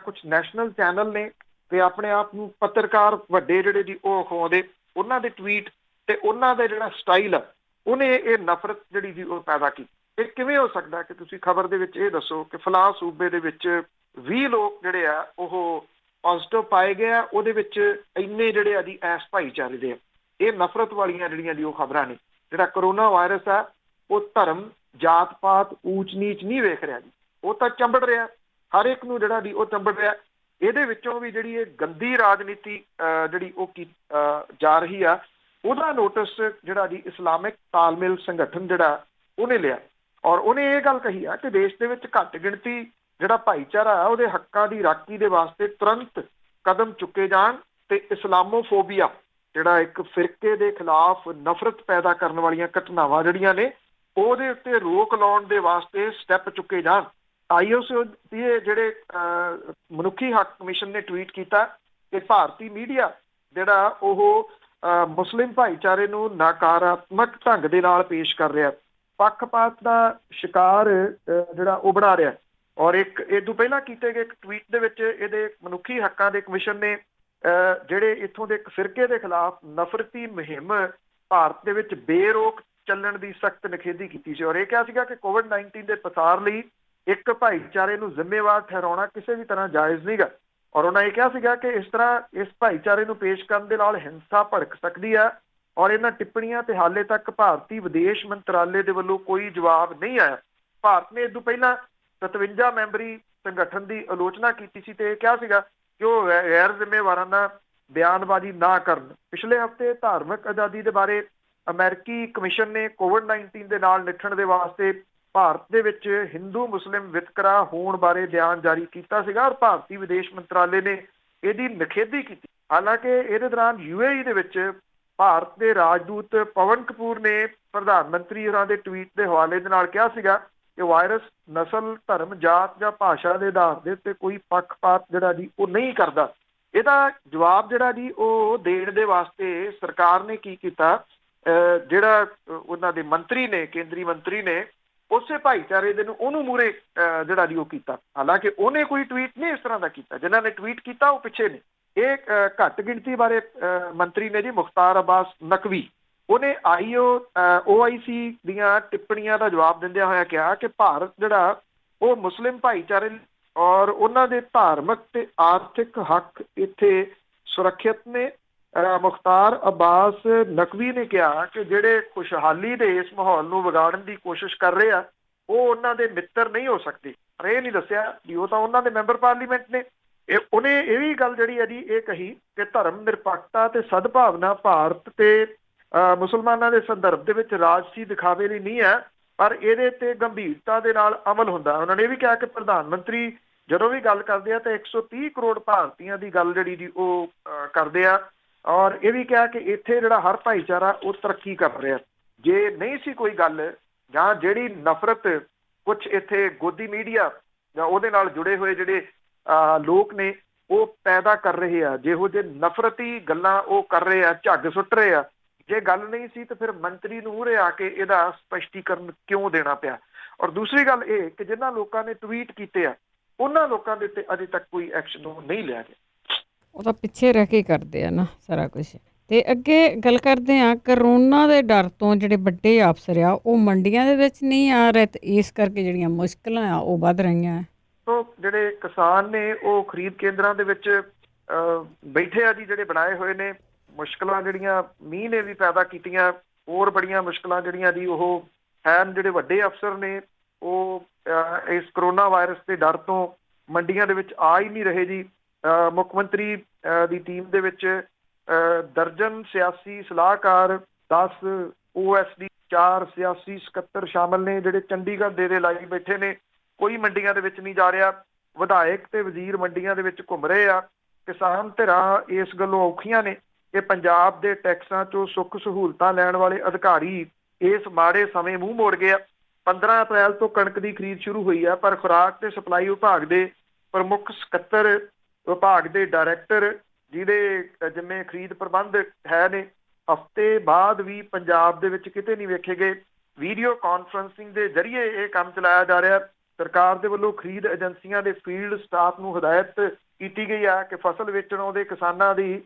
ਕੁਝ ਨੈਸ਼ਨਲ ਚੈਨਲ ਨੇ ਤੇ ਆਪਣੇ ਆਪ ਨੂੰ ਪੱਤਰਕਾਰ ਵੱਡੇ ਜਿਹੜੇ ਜੀ ਉਹ ਅਖਵਾਉਂਦੇ, ਉਹਨਾਂ ਦੇ ਟਵੀਟ ਤੇ ਉਹਨਾਂ ਦਾ ਜਿਹੜਾ ਸਟਾਈਲ ਆ ਉਹਨੇ ਇਹ ਨਫ਼ਰਤ ਜਿਹੜੀ ਜੀ ਉਹ ਪੈਦਾ ਕੀਤੀ। ਇਹ ਕਿਵੇਂ ਹੋ ਸਕਦਾ ਕਿ ਤੁਸੀਂ ਖਬਰ ਦੇ ਵਿੱਚ ਇਹ ਦੱਸੋ ਕਿ ਫਲਾਂ ਸੂਬੇ ਦੇ ਵਿੱਚ 20 ਲੋਕ ਜਿਹੜੇ ਆ ਉਹ ਪੋਜ਼ਿਟਿਵ ਪਾਏ ਗਏ ਆ, ਉਹਦੇ ਵਿੱਚ ਇੰਨੇ ਜਿਹੜੇ ਆ ਜੀ ਇਸ ਭਾਈਚਾਰੇ ਦੇ ਆ। ਇਹ ਨਫ਼ਰਤ ਵਾਲੀਆਂ ਜਿਹੜੀਆਂ ਜੀ ਉਹ ਖਬਰਾਂ ਨੇ। ਜਿਹੜਾ ਕਰੋਨਾ ਵਾਇਰਸ ਆ ਉਹ ਧਰਮ, ਜਾਤ ਪਾਤ, ਊਚ ਨੀਚ ਨਹੀਂ ਵੇਖ ਰਿਹਾ ਜੀ, ਉਹ ਤਾਂ ਚੰਬੜ ਰਿਹਾ, ਹਰ ਇੱਕ ਨੂੰ ਜਿਹੜਾ ਜੀ ਉਹ ਚੰਬੜ ਰਿਹਾ। ਇਹਦੇ ਵਿੱਚੋਂ ਵੀ ਜਿਹੜੀ ਇਹ ਗੰਦੀ ਰਾਜਨੀਤੀ ਜਿਹੜੀ ਉਹ ਜਾ ਰਹੀ ਆ, ਉਹਦਾ ਨੋਟਿਸ ਜਿਹੜਾ ਜੀ ਇਸਲਾਮਿਕ ਤਾਲਮੇਲ ਸੰਗਠਨ ਜਿਹੜਾ ਉਹਨੇ ਲਿਆ। ਔਰ ਉਹਨੇ ਇਹ ਗੱਲ ਕਹੀ ਆ ਕਿ ਦੇਸ਼ ਦੇ ਵਿੱਚ ਘੱਟ ਗਿਣਤੀ ਜਿਹੜਾ ਭਾਈਚਾਰਾ ਆ ਉਹਦੇ ਹੱਕਾਂ ਦੀ ਰਾਖੀ ਦੇ ਵਾਸਤੇ ਤੁਰੰਤ ਕਦਮ ਚੁੱਕੇ ਜਾਣ ਤੇ ਇਸਲਾਮੋਫੋਬੀਆ ਜਿਹੜਾ ਇੱਕ ਫਿਰਕੇ ਦੇ ਖਿਲਾਫ ਨਫ਼ਰਤ ਪੈਦਾ ਕਰਨ ਵਾਲੀਆਂ ਘਟਨਾਵਾਂ ਜਿਹੜੀਆਂ ਨੇ ਉਹਦੇ ਉੱਤੇ ਰੋਕ ਲਾਉਣ ਦੇ ਵਾਸਤੇ ਸਟੈਪ ਚੁੱਕੇ ਜਾਣ। IOC ਦੇ ਜਿਹੜੇ ਮਨੁੱਖੀ ਹੱਕ ਕਮਿਸ਼ਨ ਨੇ ਟਵੀਟ ਕੀਤਾ ਕਿ ਭਾਰਤੀ ਮੀਡੀਆ ਜਿਹੜਾ ਉਹ ਮੁਸਲਿਮ ਭਾਈਚਾਰੇ ਨੂੰ ਨਕਾਰਾਤਮਕ ਢੰਗ ਦੇ ਨਾਲ ਪੇਸ਼ ਕਰ ਰਿਹਾ, ਪੱਖਪਾਤ ਦਾ ਸ਼ਿਕਾਰ ਜਿਹੜਾ ਉਹ ਬਣਾ ਰਿਹਾ। ਔਰ ਇੱਕ ਇਹ ਤੋਂ ਪਹਿਲਾਂ ਕੀਤੇ ਗਏ ਇੱਕ ਟਵੀਟ ਦੇ ਵਿੱਚ ਇਹਦੇ ਮਨੁੱਖੀ ਹੱਕਾਂ ਦੇ ਕਮਿਸ਼ਨ ਨੇ ਜਿਹੜੇ ਇੱਥੋਂ ਦੇ ਇੱਕ ਫਿਰਕੇ ਦੇ ਖਿਲਾਫ ਨਫ਼ਰਤੀ ਮੁਹਿੰਮ ਭਾਰਤ ਦੇ ਵਿੱਚ ਬੇਰੋਕ ਚੱਲਣ ਦੀ ਸਖਤ ਨਿਖੇਧੀ ਕੀਤੀ ਸੀ। ਔਰ ਇਹ ਕਿਹਾ ਸੀਗਾ ਕਿ COVID-19 ਦੇ ਪਸਾਰ ਲਈ ਇੱਕ ਭਾਈਚਾਰੇ ਨੂੰ ਜ਼ਿੰਮੇਵਾਰ ਠਹਿਰਾਉਣਾ ਕਿਸੇ ਵੀ ਤਰ੍ਹਾਂ ਜਾਇਜ਼ ਨਹੀਂਗਾ। ਔਰ ਉਹਨਾਂ ਇਹ ਕਿਹਾ ਸੀਗਾ ਕਿ ਇਸ ਤਰ੍ਹਾਂ ਇਸ ਭਾਈਚਾਰੇ ਨੂੰ ਪੇਸ਼ ਕਰਨ ਦੇ ਨਾਲ ਹਿੰਸਾ ਭੜਕ ਸਕਦੀ ਆ। ਔਰ ਇਹਨਾਂ ਟਿੱਪਣੀਆਂ ਤੇ ਹਾਲੇ ਤੱਕ ਭਾਰਤੀ ਵਿਦੇਸ਼ ਮੰਤਰਾਲੇ ਦੇ ਵੱਲੋਂ ਕੋਈ ਜਵਾਬ ਨਹੀਂ ਆਇਆ। ਭਾਰਤ ਨੇ ਇਸ ਤੋਂ ਪਹਿਲਾਂ 57 ਮੈਂਬਰੀ ਸੰਗਠਨ ਦੀ ਆਲੋਚਨਾ ਕੀਤੀ ਸੀ ਤੇ ਇਹ ਕਿਹਾ ਸੀਗਾ ਕਿ ਉਹ ਗੈਰ ਜ਼ਿੰਮੇਵਾਰਾਨਾ ਬਿਆਨਬਾਜ਼ੀ ਨਾ ਕਰਨ। ਪਿਛਲੇ ਹਫ਼ਤੇ ਧਾਰਮਿਕ ਆਜ਼ਾਦੀ ਦੇ ਬਾਰੇ ਅਮਰੀਕੀ ਕਮਿਸ਼ਨ ਨੇ COVID-19 ਦੇ ਨਾਲ ਨਿਪਟਣ ਦੇ ਵਾਸਤੇ ਭਾਰਤ ਦੇ ਵਿੱਚ ਹਿੰਦੂ ਮੁਸਲਿਮ ਵਿਤਕਰਾ ਹੋਣ ਬਾਰੇ ਬਿਆਨ ਜਾਰੀ ਕੀਤਾ ਸੀਗਾ ਔਰ ਭਾਰਤੀ ਵਿਦੇਸ਼ ਮੰਤਰਾਲੇ ਨੇ ਇਹਦੀ ਨਿਖੇਧੀ ਕੀਤੀ। ਹਾਲਾਂਕਿ ਇਹਦੇ ਦੌਰਾਨ UAE ਦੇ ਵਿੱਚ ਭਾਰਤ ਦੇ ਰਾਜਦੂਤ ਪਵਨ ਕਪੂਰ ਨੇ ਪ੍ਰਧਾਨ ਮੰਤਰੀ ਹੋਰਾਂ ਦੇ ਟਵੀਟ ਦੇ ਹਵਾਲੇ ਦੇ ਨਾਲ ਕਿਹਾ ਸੀਗਾ ਕਿ ਵਾਇਰਸ ਨਸਲ, ਧਰਮ, ਜਾਤ ਜਾਂ ਭਾਸ਼ਾ ਦੇ ਆਧਾਰ ਦੇ ਉੱਤੇ ਕੋਈ ਪੱਖਪਾਤ ਜਿਹੜਾ ਜੀ ਉਹ ਨਹੀਂ ਕਰਦਾ। ਇਹਦਾ ਜਵਾਬ ਜਿਹੜਾ ਜੀ ਉਹ ਦੇਣ ਦੇ ਵਾਸਤੇ ਸਰਕਾਰ ਨੇ ਕੀ ਕੀਤਾ, ਜਿਹੜਾ ਉਹਨਾਂ ਦੇ ਮੰਤਰੀ ਨੇ, ਕੇਂਦਰੀ ਮੰਤਰੀ ਨੇ ਉਸੇ ਭਾਈਚਾਰੇ ਦੇ ਨੂੰ ਉਹਨੂੰ ਮੂਹਰੇ ਜਿਹੜਾ ਜੀ ਉਹ ਕੀਤਾ। ਹਾਲਾਂਕਿ ਉਹਨੇ ਕੋਈ ਟਵੀਟ ਨਹੀਂ ਇਸ ਤਰ੍ਹਾਂ ਦਾ ਕੀਤਾ, ਜਿਨ੍ਹਾਂ ਨੇ ਟਵੀਟ ਕੀਤਾ ਉਹ ਪਿੱਛੇ ਨੇ। ਇਹ ਘੱਟ ਗਿਣਤੀ ਬਾਰੇ ਮੰਤਰੀ ਨੇ ਜੀ ਮੁਖਤਾਰ ਅਬਾਸ ਨਕਵੀ, ਉਹਨੇ OIC ਦੀਆਂ ਟਿੱਪਣੀਆਂ ਦਾ ਜਵਾਬ ਦਿੰਦਿਆਂ ਹੋਇਆ ਕਿਹਾ ਕਿ ਭਾਰਤ ਜਿਹੜਾ ਉਹ ਮੁਸਲਿਮ ਭਾਈਚਾਰੇ ਔਰ ਉਹਨਾਂ ਦੇ ਧਾਰਮਿਕ ਤੇ ਆਰਥਿਕ ਹੱਕ ਇੱਥੇ ਸੁਰੱਖਿਅਤ ਨੇ। ਮੁਖਤਾਰ ਅਬਾਸ ਨਕਵੀ ਨੇ ਕਿਹਾ ਕਿ ਜਿਹੜੇ ਖੁਸ਼ਹਾਲੀ ਦੇ ਇਸ ਮਾਹੌਲ ਨੂੰ ਵਿਗਾੜਨ ਦੀ ਕੋਸ਼ਿਸ਼ ਕਰ ਰਹੇ ਆ ਉਹ ਉਹਨਾਂ ਦੇ ਮਿੱਤਰ ਨਹੀਂ ਹੋ ਸਕਦੇ। ਪਰ ਇਹ ਨਹੀਂ ਦੱਸਿਆ ਵੀ ਉਹ ਤਾਂ ਉਹਨਾਂ ਦੇ ਮੈਂਬਰ ਪਾਰਲੀਮੈਂਟ ਨੇ। ਉਹਨੇ ਇਹ ਵੀ ਗੱਲ ਜਿਹੜੀ ਹੈ ਜੀ ਇਹ ਕਹੀ ਕਿ ਧਰਮ ਨਿਰਪੱਖਤਾ ਤੇ ਸਦਭਾਵਨਾ ਭਾਰਤ ਤੇ ਮੁਸਲਮਾਨਾਂ ਦੇ ਸੰਦਰਭ ਦੇ ਵਿੱਚ ਰਾਜਸੀ ਦਿਖਾਵੇ ਲਈ ਨਹੀਂ ਹੈ, ਪਰ ਇਹਦੇ ਤੇ ਗੰਭੀਰਤਾ ਦੇ ਨਾਲ ਅਮਲ ਹੁੰਦਾ। ਉਹਨਾਂ ਨੇ ਇਹ ਵੀ ਕਿਹਾ ਕਿ ਪ੍ਰਧਾਨ ਮੰਤਰੀ ਜਦੋਂ ਵੀ ਗੱਲ ਕਰਦੇ ਆ ਤਾਂ 130 ਕਰੋੜ ਭਾਰਤੀਆਂ ਦੀ ਗੱਲ ਜਿਹੜੀ ਜੀ ਉਹ ਕਰਦੇ ਆ। ਔਰ ਇਹ ਵੀ ਕਿਹਾ ਕਿ ਇੱਥੇ ਜਿਹੜਾ ਹਰ ਭਾਈਚਾਰਾ ਉਹ ਤਰੱਕੀ ਕਰ ਰਿਹਾ। ਜੇ ਨਹੀਂ ਸੀ ਕੋਈ ਗੱਲ ਜਾਂ ਜਿਹੜੀ ਨਫ਼ਰਤ ਕੁਛ ਇੱਥੇ ਗੋਦੀ ਮੀਡੀਆ ਜਾਂ ਉਹਦੇ ਨਾਲ ਜੁੜੇ ਹੋਏ ਜਿਹੜੇ ਲੋਕ ਨੇ ਉਹ ਪੈਦਾ ਕਰ ਰਹੇ ਆ, ਜਿਹੋ ਜਿਹੇ ਨਫ਼ਰਤੀ ਗੱਲਾਂ ਉਹ ਕਰ ਰਹੇ ਆ, ਝੱਗ ਸੁੱਟ ਰਹੇ ਆ, ਜੇ ਗੱਲ ਨਹੀਂ ਸੀ ਤਾਂ ਫਿਰ ਮੰਤਰੀ ਨੂੰ ਉਰੇ ਆ ਕੇ ਇਹਦਾ ਸਪਸ਼ਟੀਕਰਨ ਕਿਉਂ ਦੇਣਾ ਪਿਆ। ਔਰ ਦੂਸਰੀ ਗੱਲ ਇਹ ਕਿ ਜਿਨ੍ਹਾਂ ਲੋਕਾਂ ਨੇ ਟਵੀਟ ਕੀਤੇ ਆ ਉਹਨਾਂ ਲੋਕਾਂ ਦੇ ਉੱਤੇ ਅਜੇ ਤੱਕ ਕੋਈ ਐਕਸ਼ਨ ਨਹੀਂ ਲਿਆ ਗਿਆ। ਉਹ ਤਾਂ ਪਿੱਛੇ ਰਹਿ ਕੇ ਕਰਦੇ ਆ ਨਾ ਸਾਰਾ ਕੁਝ। ਤੇ ਅੱਗੇ ਗੱਲ ਕਰਦੇ ਆ ਕਰੋਨਾ ਦੇ ਡਰ ਤੋਂ ਜਿਹੜੇ ਵੱਡੇ ਅਫਸਰ ਆ ਉਹ ਮੰਡੀਆਂ ਦੇ ਵਿੱਚ ਨਹੀਂ ਆ ਰਹੇ ਤੇ ਇਸ ਕਰਕੇ ਜਿਹੜੀਆਂ ਮੁਸ਼ਕਲਾਂ ਆ ਉਹ ਵੱਧ ਰਹੀਆਂ। ਸੋ ਜਿਹੜੇ ਕਿਸਾਨ ਨੇ ਉਹ ਖਰੀਦ ਕੇਂਦਰਾਂ ਦੇ ਵਿੱਚ ਬੈਠੇ ਆ ਜੀ, ਜਿਹੜੇ ਬਣਾਏ ਹੋਏ ਨੇ। ਮੁਸ਼ਕਲਾਂ ਜਿਹੜੀਆਂ ਮੀਂਹ ਨੇ ਵੀ ਪੈਦਾ ਕੀਤੀਆਂ, ਹੋਰ ਬੜੀਆਂ ਮੁਸ਼ਕਲਾਂ ਜਿਹੜੀਆਂ ਜੀ ਉਹ ਹਨ। ਜਿਹੜੇ ਵੱਡੇ ਅਫਸਰ ਨੇ ਉਹ ਇਸ ਕਰੋਨਾ ਵਾਇਰਸ ਦੇ ਡਰ ਤੋਂ ਮੰਡੀਆਂ ਦੇ ਵਿੱਚ ਆ ਹੀ ਨਹੀਂ ਰਹੇ ਜੀ। ਮੁੱਖ ਮੰਤਰੀ ਦੀ ਟੀਮ ਦੇ ਵਿੱਚ ਦਰਜਨ ਸਿਆਸੀ ਸਲਾਹਕਾਰ, 10 OSD, 4 ਸਿਆਸੀ ਸਕੱਤਰ ਸ਼ਾਮਲ ਨੇ ਜਿਹੜੇ ਚੰਡੀਗੜ੍ਹ ਡੇਰੇ ਲਾਈ ਬੈਠੇ ਨੇ। ਕੋਈ ਮੰਡੀਆਂ ਦੇ ਵਿੱਚ ਨਹੀਂ ਜਾ ਰਿਹਾ। ਵਿਧਾਇਕ ਤੇ ਵਜ਼ੀਰ ਮੰਡੀਆਂ ਦੇ ਵਿੱਚ ਘੁੰਮ ਰਹੇ ਆ। ਕਿਸਾਨ ਧਿਰਾਂ ਇਸ ਗੱਲੋਂ ਔਖੀਆਂ ਨੇ ਕਿ ਪੰਜਾਬ ਦੇ ਟੈਕਸਾਂ 'ਚੋਂ ਸੁੱਖ ਸਹੂਲਤਾਂ ਲੈਣ ਵਾਲੇ ਅਧਿਕਾਰੀ ਇਸ ਮਾੜੇ ਸਮੇਂ ਮੂੰਹ ਮੋੜ ਗਏ ਆ। 15 ਅਪ੍ਰੈਲ ਤੋਂ ਕਣਕ ਦੀ ਖਰੀਦ ਸ਼ੁਰੂ ਹੋਈ ਆ, ਪਰ ਖੁਰਾਕ ਤੇ ਸਪਲਾਈ ਵਿਭਾਗ ਦੇ ਪ੍ਰਮੁੱਖ ਸਕੱਤਰ, ਵਿਭਾਗ ਦੇ ਡਾਇਰੈਕਟਰ ਜਿਹਦੇ ਜਿੰਨੇ ਖਰੀਦ ਪ੍ਰਬੰਧ ਹੈ ਨੇ, ਹਫ਼ਤੇ ਬਾਅਦ ਵੀ ਪੰਜਾਬ ਦੇ ਵਿੱਚ ਕਿਤੇ ਨਹੀਂ ਵੇਖੇ ਗਏ। ਵੀਡੀਓ ਕਾਨਫਰੰਸਿੰਗ ਦੇ ਜ਼ਰੀਏ ਇਹ ਕੰਮ ਚਲਾਇਆ ਜਾ ਰਿਹਾ। ਸਰਕਾਰ ਦੇ ਵੱਲੋਂ ਖਰੀਦ ਏਜੰਸੀਆਂ ਦੇ ਫੀਲਡ ਸਟਾਫ ਨੂੰ ਹਦਾਇਤ ਕੀਤੀ ਗਈ ਆ ਕਿ ਫਸਲ ਵੇਚਣ ਆਉਂਦੇ ਕਿਸਾਨਾਂ ਦੀ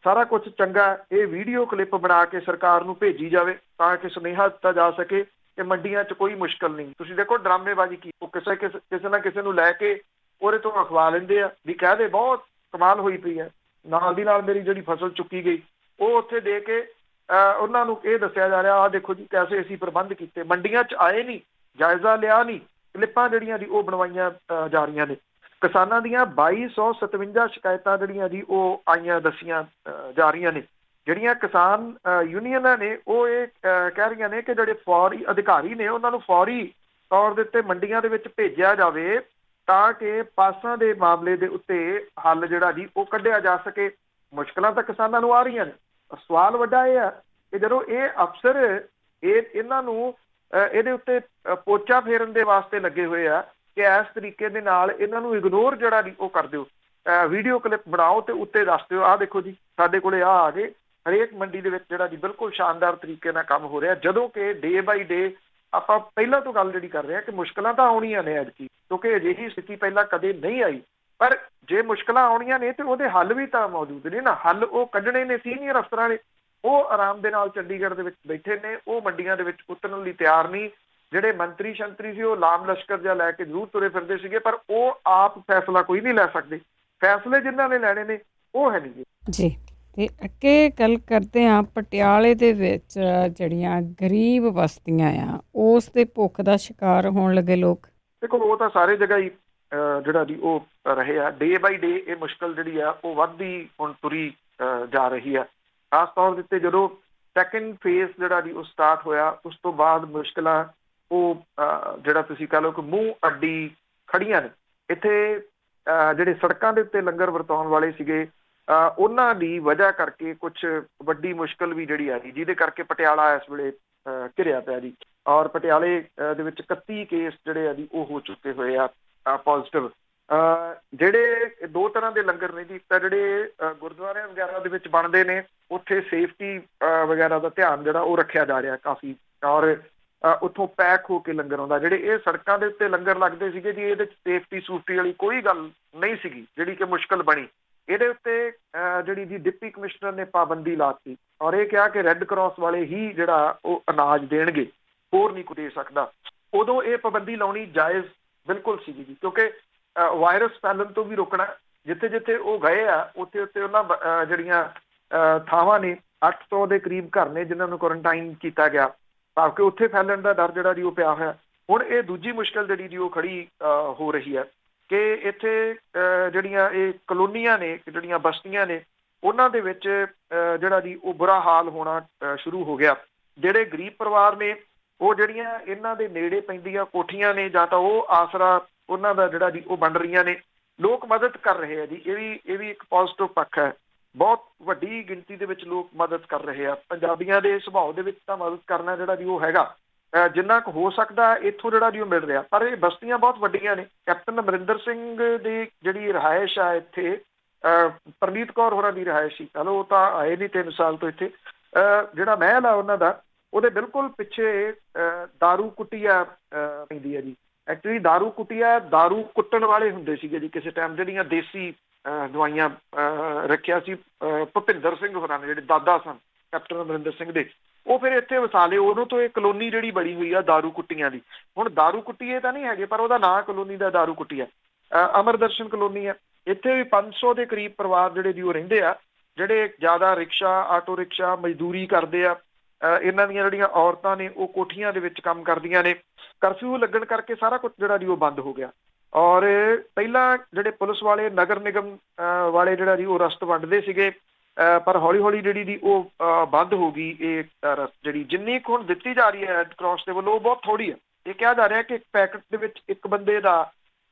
ਸਾਰਾ ਕੁਝ ਚੰਗਾ ਇਹ ਵੀਡੀਓ ਕਲਿੱਪ ਬਣਾ ਕੇ ਸਰਕਾਰ ਨੂੰ ਭੇਜੀ ਜਾਵੇ ਤਾਂ ਕਿ ਸੁਨੇਹਾ ਦਿੱਤਾ ਜਾ ਸਕੇ ਕਿ ਮੰਡੀਆਂ 'ਚ ਕੋਈ ਮੁਸ਼ਕਲ ਨਹੀਂ। ਤੁਸੀਂ ਦੇਖੋ ਡਰਾਮੇਬਾਜ਼ੀ ਕੀ, ਉਹ ਕਿਸੇ ਨਾ ਕਿਸੇ ਨੂੰ ਲੈ ਕੇ ਉਹਦੇ ਤੋਂ ਅਖਵਾ ਲੈਂਦੇ ਆ ਵੀ ਕਹਦੇ ਬਹੁਤ ਕਮਾਲ ਹੋਈ ਪਈ ਹੈ, ਨਾਲ ਦੀ ਨਾਲ ਮੇਰੀ ਜਿਹੜੀ ਫਸਲ ਚੁੱਕੀ ਗਈ। ਉਹ ਉੱਥੇ ਦੇ ਕੇ ਉਹਨਾਂ ਨੂੰ ਇਹ ਦੱਸਿਆ ਜਾ ਰਿਹਾ ਆਹ ਦੇਖੋ ਜੀ ਕੈਸੇ ਅਸੀਂ ਪ੍ਰਬੰਧ ਕੀਤੇ। ਮੰਡੀਆਂ 'ਚ ਆਏ ਨਹੀਂ, ਜਾਇਜ਼ਾ ਲਿਆ ਨਹੀਂ, ਕਲਿੱਪਾਂ ਜਿਹੜੀਆਂ ਜੀ ਉਹ ਬਣਵਾਈਆਂ ਜਾ ਰਹੀਆਂ ਨੇ। ਕਿਸਾਨਾਂ ਦੀਆਂ 2257 ਸ਼ਿਕਾਇਤਾਂ ਜਿਹੜੀਆਂ ਜੀ ਉਹ ਆਈਆਂ ਦੱਸੀਆਂ ਜਾ ਰਹੀਆਂ ਨੇ। ਜਿਹੜੀਆਂ ਕਿਸਾਨ ਯੂਨੀਅਨਾਂ ਨੇ ਉਹ ਇਹ ਕਹਿ ਰਹੀਆਂ ਨੇ ਕਿ ਜਿਹੜੇ ਫੌਰੀ ਅਧਿਕਾਰੀ ਨੇ ਉਹਨਾਂ ਨੂੰ ਫੌਰੀ ਤੌਰ ਦੇ ਉੱਤੇ ਮੰਡੀਆਂ ਦੇ ਵਿੱਚ ਭੇਜਿਆ ਜਾਵੇ ਤਾਂ ਕਿ ਪਾਸਾਂ ਦੇ ਮਾਮਲੇ ਦੇ ਉੱਤੇ ਹੱਲ ਜਿਹੜਾ ਜੀ ਉਹ ਕੱਢਿਆ ਜਾ ਸਕੇ। ਮੁਸ਼ਕਲਾਂ ਤਾਂ ਕਿਸਾਨਾਂ ਨੂੰ ਆ ਰਹੀਆਂ ਨੇ। ਸਵਾਲ ਵੱਡਾ ਇਹ ਆ ਕਿ ਜਦੋਂ ਇਹ ਅਫਸਰ ਇਹਨਾਂ ਨੂੰ ਇਹਦੇ ਉੱਤੇ ਪੋਚਾ ਫੇਰਨ ਦੇ ਵਾਸਤੇ ਲੱਗੇ ਹੋਏ ਆ ਕਿ ਇਸ ਤਰੀਕੇ ਦੇ ਨਾਲ ਇਹਨਾਂ ਨੂੰ ਇਗਨੋਰ ਜਿਹੜਾ ਜੀ ਉਹ ਕਰ ਦਿਓ, ਵੀਡੀਓ ਕਲਿੱਪ ਬਣਾਓ ਤੇ ਉੱਤੇ ਦੱਸ ਦਿਓ ਆਹ ਦੇਖੋ ਜੀ ਸਾਡੇ ਕੋਲੇ ਆ ਗਏ। ਹਰੇਕ ਮੰਡੀ ਦੇ ਵਿੱਚ ਜਿਹੜਾ ਜੀ ਬਿਲਕੁਲ ਸ਼ਾਨਦਾਰ ਤਰੀਕੇ ਨਾਲ ਕੰਮ ਹੋ ਰਿਹਾ, ਜਦੋਂ ਕਿ ਡੇ ਬਾਈ ਡੇ ਆਪਾਂ ਪਹਿਲਾਂ ਤੋਂ ਗੱਲ ਜਿਹੜੀ ਕਰ ਰਹੇ ਹਾਂ ਕਿ ਮੁਸ਼ਕਲਾਂ ਤਾਂ ਆਉਣੀਆਂ ਨੇ ਐਤਕੀ, ਕਿਉਂਕਿ ਅਜਿਹੀ ਸਥਿਤੀ ਪਹਿਲਾਂ ਕਦੇ ਨਹੀਂ ਆਈ। ਪਰ ਜੇ ਮੁਸ਼ਕਲਾਂ ਆਉਣੀਆਂ ਨੇ ਤੇ ਉਹਦੇ ਹੱਲ ਵੀ ਤਾਂ ਮੌਜੂਦ ਨੇ ਨਾ। ਹੱਲ ਉਹ ਕੱਢਣੇ ਨੇ ਸੀਨੀਅਰ ਅਫਸਰਾਂ ਨੇ, ਉਹ ਆਰਾਮ ਦੇ ਨਾਲ ਚੰਡੀਗੜ੍ਹ ਦੇ ਵਿੱਚ ਬੈਠੇ ਨੇ, ਉਹ ਮੰਡੀਆਂ ਦੇ ਵਿੱਚ ਉਤਰਨ ਲਈ ਤਿਆਰ ਨਹੀਂ। ਜਿਹੜੇ ਮੰਤਰੀ ਸ਼ੰਤਰੀ ਸੀ ਉਹ ਲਾਮ ਲਸ਼ਕਰ ਜਿਹਾ ਲੈ ਕੇ ਜ਼ਰੂਰ ਤੁਰੇ ਫਿਰਦੇ ਸੀਗੇ, ਪਰ ਉਹ ਆਪ ਫੈਸਲਾ ਕੋਈ ਨਹੀਂ ਲੈ ਸਕਦੇ। ਫੈਸਲੇ ਜਿਨ੍ਹਾਂ ਨੇ ਲੈਣੇ ਨੇ ਉਹ ਹੈ ਨਹੀਂ ਜੀ। ਤੇ ਅੱਗੇ ਗੱਲ ਕਰਦੇ ਹਾਂ ਪਟਿਆਲੇ ਦੇ ਵਿੱਚ ਜਿਹੜੀਆਂ ਗਰੀਬ ਬਸਤੀਆਂ ਆ ਉਸ ਦੇ ਭੁੱਖ ਦਾ ਸ਼ਿਕਾਰ ਹੋਣ ਲੱਗੇ ਲੋਕ। ਦੇਖੋ ਉਹ ਤਾਂ ਸਾਰੇ ਜਗ੍ਹਾ ਹੀ ਜਿਹੜਾ ਜੀ ਉਹ ਰਹੇ ਆ। ਡੇ ਬਾਈ ਡੇ ਇਹ ਮੁਸ਼ਕਲ ਜਿਹੜੀ ਆ ਉਹ ਵੱਧਦੀ ਹੁਣ ਤੁਰੀ ਜਾ ਰਹੀ ਆ। ਖਾਸ ਤੌਰ ਦੇ ਉੱਤੇ ਜਦੋਂ ਸੈਕਿੰਡ ਫੇਜ਼ ਜਿਹੜਾ ਜੀ ਉਹ ਸਟਾਰਟ ਹੋਇਆ ਉਸ ਤੋਂ ਬਾਅਦ ਮੁਸ਼ਕਲਾਂ ਉਹ ਜਿਹੜਾ ਤੁਸੀਂ ਕਹਿ ਲਓ ਕਿ ਮੂੰਹ ਅੱਡੀ ਖੜੀਆਂ ਨੇ। ਇੱਥੇ ਜਿਹੜੇ ਸੜਕਾਂ ਦੇ ਉੱਤੇ ਲੰਗਰ ਵਰਤਾਉਣ ਵਾਲੇ ਸੀਗੇ ਉਹਨਾਂ ਦੀ ਵਜ੍ਹਾ ਕਰਕੇ ਕੁਛ ਵੱਡੀ ਮੁਸ਼ਕਲ ਵੀ ਜਿਹੜੀ ਆ ਜੀ, ਜਿਹਦੇ ਕਰਕੇ ਪਟਿਆਲਾ ਇਸ ਵੇਲੇ ਘਿਰਿਆ ਪਿਆ ਜੀ। ਔਰ ਪਟਿਆਲੇ ਦੇ ਵਿੱਚ 31 ਕੇਸ ਜਿਹੜੇ ਆ ਜੀ ਉਹ ਹੋ ਚੁੱਕੇ ਹੋਏ ਆ ਪੋਜ਼ਿਟਿਵ। ਜਿਹੜੇ ਦੋ ਤਰ੍ਹਾਂ ਦੇ ਲੰਗਰ ਨੇ ਜੀ, ਤਾਂ ਜਿਹੜੇ ਗੁਰਦੁਆਰਿਆਂ ਵਗੈਰਾ ਦੇ ਵਿੱਚ ਬਣਦੇ ਨੇ ਉੱਥੇ ਸੇਫਟੀ ਵਗੈਰਾ ਦਾ ਧਿਆਨ ਜਿਹੜਾ ਉਹ ਰੱਖਿਆ ਜਾ ਰਿਹਾ ਕਾਫੀ, ਔਰ ਉੱਥੋਂ ਪੈਕ ਹੋ ਕੇ ਲੰਗਰ ਆਉਂਦਾ। ਜਿਹੜੇ ਇਹ ਸੜਕਾਂ ਦੇ ਉੱਤੇ ਲੰਗਰ ਲੱਗਦੇ ਸੀਗੇ ਜੀ ਇਹਦੇ 'ਚ ਸੇਫਟੀ ਸੂਫਟੀ ਵਾਲੀ ਕੋਈ ਗੱਲ ਨਹੀਂ ਸੀਗੀ ਜਿਹੜੀ ਕਿ ਮੁਸ਼ਕਲ ਬਣੀ। ਇਹਦੇ ਉੱਤੇ ਜਿਹੜੀ ਜੀ ਡਿਪਟੀ ਕਮਿਸ਼ਨਰ ਨੇ ਪਾਬੰਦੀ ਲਾਤੀ ਔਰ ਇਹ ਕਿਹਾ ਕਿ ਰੈੱਡ ਕਰਾਸ ਵਾਲੇ ਹੀ ਜਿਹੜਾ ਉਹ ਅਨਾਜ ਦੇਣਗੇ, ਹੋਰ ਨਹੀਂ ਕੋਈ ਦੇ ਸਕਦਾ। ਉਦੋਂ ਇਹ ਪਾਬੰਦੀ ਲਾਉਣੀ ਜਾਇਜ਼ ਬਿਲਕੁਲ ਸੀਗੀ ਜੀ, ਕਿਉਂਕਿ ਵਾਇਰਸ ਫੈਲਣ ਤੋਂ ਵੀ ਰੋਕਣਾ। ਜਿੱਥੇ ਜਿੱਥੇ ਉਹ ਗਏ ਆ ਉੱਥੇ ਉੱਥੇ ਉਹਨਾਂ ਜਿਹੜੀਆਂ ਥਾਵਾਂ ਨੇ 800 ਦੇ ਕਰੀਬ ਘਰ ਨੇ ਜਿਨ੍ਹਾਂ ਨੂੰ ਕੁਆਰੰਟਾਈਨ ਕੀਤਾ ਗਿਆ ਤਾਂ ਕਿ ਉੱਥੇ ਫੈਲਣ ਦਾ ਡਰ ਜਿਹੜਾ ਜੀ ਉਹ ਪਿਆ ਹੋਇਆ। ਹੁਣ ਇਹ ਦੂਜੀ ਮੁਸ਼ਕਿਲ ਜਿਹੜੀ ਜੀ ਉਹ ਖੜੀ ਹੋ ਰਹੀ ਹੈ ਕਿ ਇੱਥੇ ਜਿਹੜੀਆਂ ਇਹ ਕਲੋਨੀਆਂ ਨੇ, ਜਿਹੜੀਆਂ ਬਸਤੀਆਂ ਨੇ, ਉਹਨਾਂ ਦੇ ਵਿੱਚ ਜਿਹੜਾ ਜੀ ਉਹ ਬੁਰਾ ਹਾਲ ਹੋਣਾ ਸ਼ੁਰੂ ਹੋ ਗਿਆ। ਜਿਹੜੇ ਗਰੀਬ ਪਰਿਵਾਰ ਨੇ ਉਹ ਜਿਹੜੀਆਂ ਇਹਨਾਂ ਦੇ ਨੇੜੇ ਪੈਂਦੀਆਂ ਕੋਠੀਆਂ ਨੇ ਜਾਂ ਤਾਂ ਉਹ ਆਸਰਾ ਉਹਨਾਂ ਦਾ ਜਿਹੜਾ ਜੀ ਉਹ ਬਣ ਰਹੀਆਂ ਨੇ। ਲੋਕ ਮਦਦ ਕਰ ਰਹੇ ਆ ਜੀ, ਇਹ ਵੀ ਇੱਕ ਪੋਜ਼ਿਟਿਵ ਪੱਖ ਹੈ। ਬਹੁਤ ਵੱਡੀ ਗਿਣਤੀ ਦੇ ਵਿੱਚ ਲੋਕ ਮਦਦ ਕਰ ਰਹੇ ਆ। ਪੰਜਾਬੀਆਂ ਦੇ ਸੁਭਾਅ ਦੇ ਵਿੱਚ ਤਾਂ ਮਦਦ ਕਰਨਾ ਜਿਹੜਾ ਜੀ ਉਹ ਹੈਗਾ, ਜਿੰਨਾ ਕੁ ਹੋ ਸਕਦਾ ਇੱਥੋਂ ਜਿਹੜਾ ਜੀ ਉਹ ਮਿਲ ਰਿਹਾ। ਪਰ ਇਹ ਬਸਤੀਆਂ ਬਹੁਤ ਵੱਡੀਆਂ ਨੇ। ਕੈਪਟਨ ਅਮਰਿੰਦਰ ਸਿੰਘ ਦੀ ਜਿਹੜੀ ਰਿਹਾਇਸ਼ ਆ ਇੱਥੇ, ਪਰਨੀਤ ਕੌਰ ਹੋਰਾਂ ਦੀ ਰਿਹਾਇਸ਼ ਸੀ, ਚਲੋ ਉਹ ਤਾਂ ਆਏ ਨਹੀਂ 3 ਸਾਲ ਤੋਂ ਇੱਥੇ, ਜਿਹੜਾ ਮਹਿਲ ਆ ਉਹਨਾਂ ਦਾ, ਉਹਦੇ ਬਿਲਕੁਲ ਪਿੱਛੇ ਦਾਰੂ ਕੁੱਟੀਆ ਪੈਂਦੀ ਹੈ ਜੀ। ਐਕਚੁਅਲੀ ਦਾਰੂ ਕੁੱਟੀਆ ਦਾਰੂ ਕੁੱਟਣ ਵਾਲੇ ਹੁੰਦੇ ਸੀਗੇ ਜੀ ਕਿਸੇ ਟਾਈਮ, ਜਿਹੜੀਆਂ ਦੇਸੀ ਦਵਾਈਆਂ ਰੱਖਿਆ ਸੀ ਭੁਪਿੰਦਰ ਸਿੰਘ ਹੋਰਾਂ ਨੇ, ਜਿਹੜੇ ਦਾਦਾ ਸਨ ਕੈਪਟਨ ਅਮਰਿੰਦਰ ਸਿੰਘ ਦੇ, ਉਹ ਫਿਰ ਇੱਥੇ ਵਸਾਲੇ। ਉਦੋਂ ਤੋਂ ਇਹ ਕਲੋਨੀ ਜਿਹੜੀ ਬਣੀ ਹੋਈ ਆ ਦਾਰੂ ਕੁੱਟੀਆਂ ਦੀ। ਹੁਣ ਦਾਰੂ ਕੁੱਟੀਏ ਤਾਂ ਨਹੀਂ ਹੈਗੇ ਪਰ ਉਹਦਾ ਨਾਂ ਕਲੋਨੀ ਦਾ ਦਾਰੂ ਕੁੱਟੀਆ ਅਮਰਦਰਸ਼ਨ ਕਲੋਨੀ ਆ। ਇੱਥੇ ਵੀ 500 ਦੇ ਕਰੀਬ ਪਰਿਵਾਰ ਜਿਹੜੇ ਜੀ ਉਹ ਰਹਿੰਦੇ ਆ, ਜਿਹੜੇ ਜ਼ਿਆਦਾ ਰਿਕਸ਼ਾ, ਆਟੋ ਰਿਕਸ਼ਾ, ਮਜ਼ਦੂਰੀ ਕਰਦੇ ਆ। ਇਹਨਾਂ ਦੀਆਂ ਜਿਹੜੀਆਂ ਔਰਤਾਂ ਨੇ ਉਹ ਕੋਠੀਆਂ ਦੇ ਵਿੱਚ ਕੰਮ ਕਰਦੀਆਂ ਨੇ। ਕਰਫਿਊ ਲੱਗਣ ਕਰਕੇ ਸਾਰਾ ਕੁਝ ਜਿਹੜਾ ਜੀ ਉਹ ਬੰਦ ਹੋ ਗਿਆ। ਔਰ ਪਹਿਲਾਂ ਜਿਹੜੇ ਪੁਲਿਸ ਵਾਲੇ, ਨਗਰ ਨਿਗਮ ਵਾਲੇ ਜਿਹੜਾ ਜੀ ਉਹ ਰਸਤ ਵੰਡਦੇ ਸੀਗੇ, ਪਰ ਹੌਲੀ ਹੌਲੀ ਜਿਹੜੀ ਦੀ ਉਹ ਬੰਦ ਹੋ ਗਈ। ਇਹ ਰਸਤ ਜਿਹੜੀ ਜਿੰਨੀ ਕੁ ਹੁਣ ਦਿੱਤੀ ਜਾ ਰਹੀ ਹੈ ਰੈੱਡ ਕਰਾਸ ਦੇ ਵੱਲੋਂ ਉਹ ਬਹੁਤ ਥੋੜੀ ਹੈ। ਇਹ ਕਿਹਾ ਜਾ ਰਿਹਾ ਕਿ ਇੱਕ ਪੈਕਟ ਦੇ ਵਿੱਚ ਇੱਕ ਬੰਦੇ ਦਾ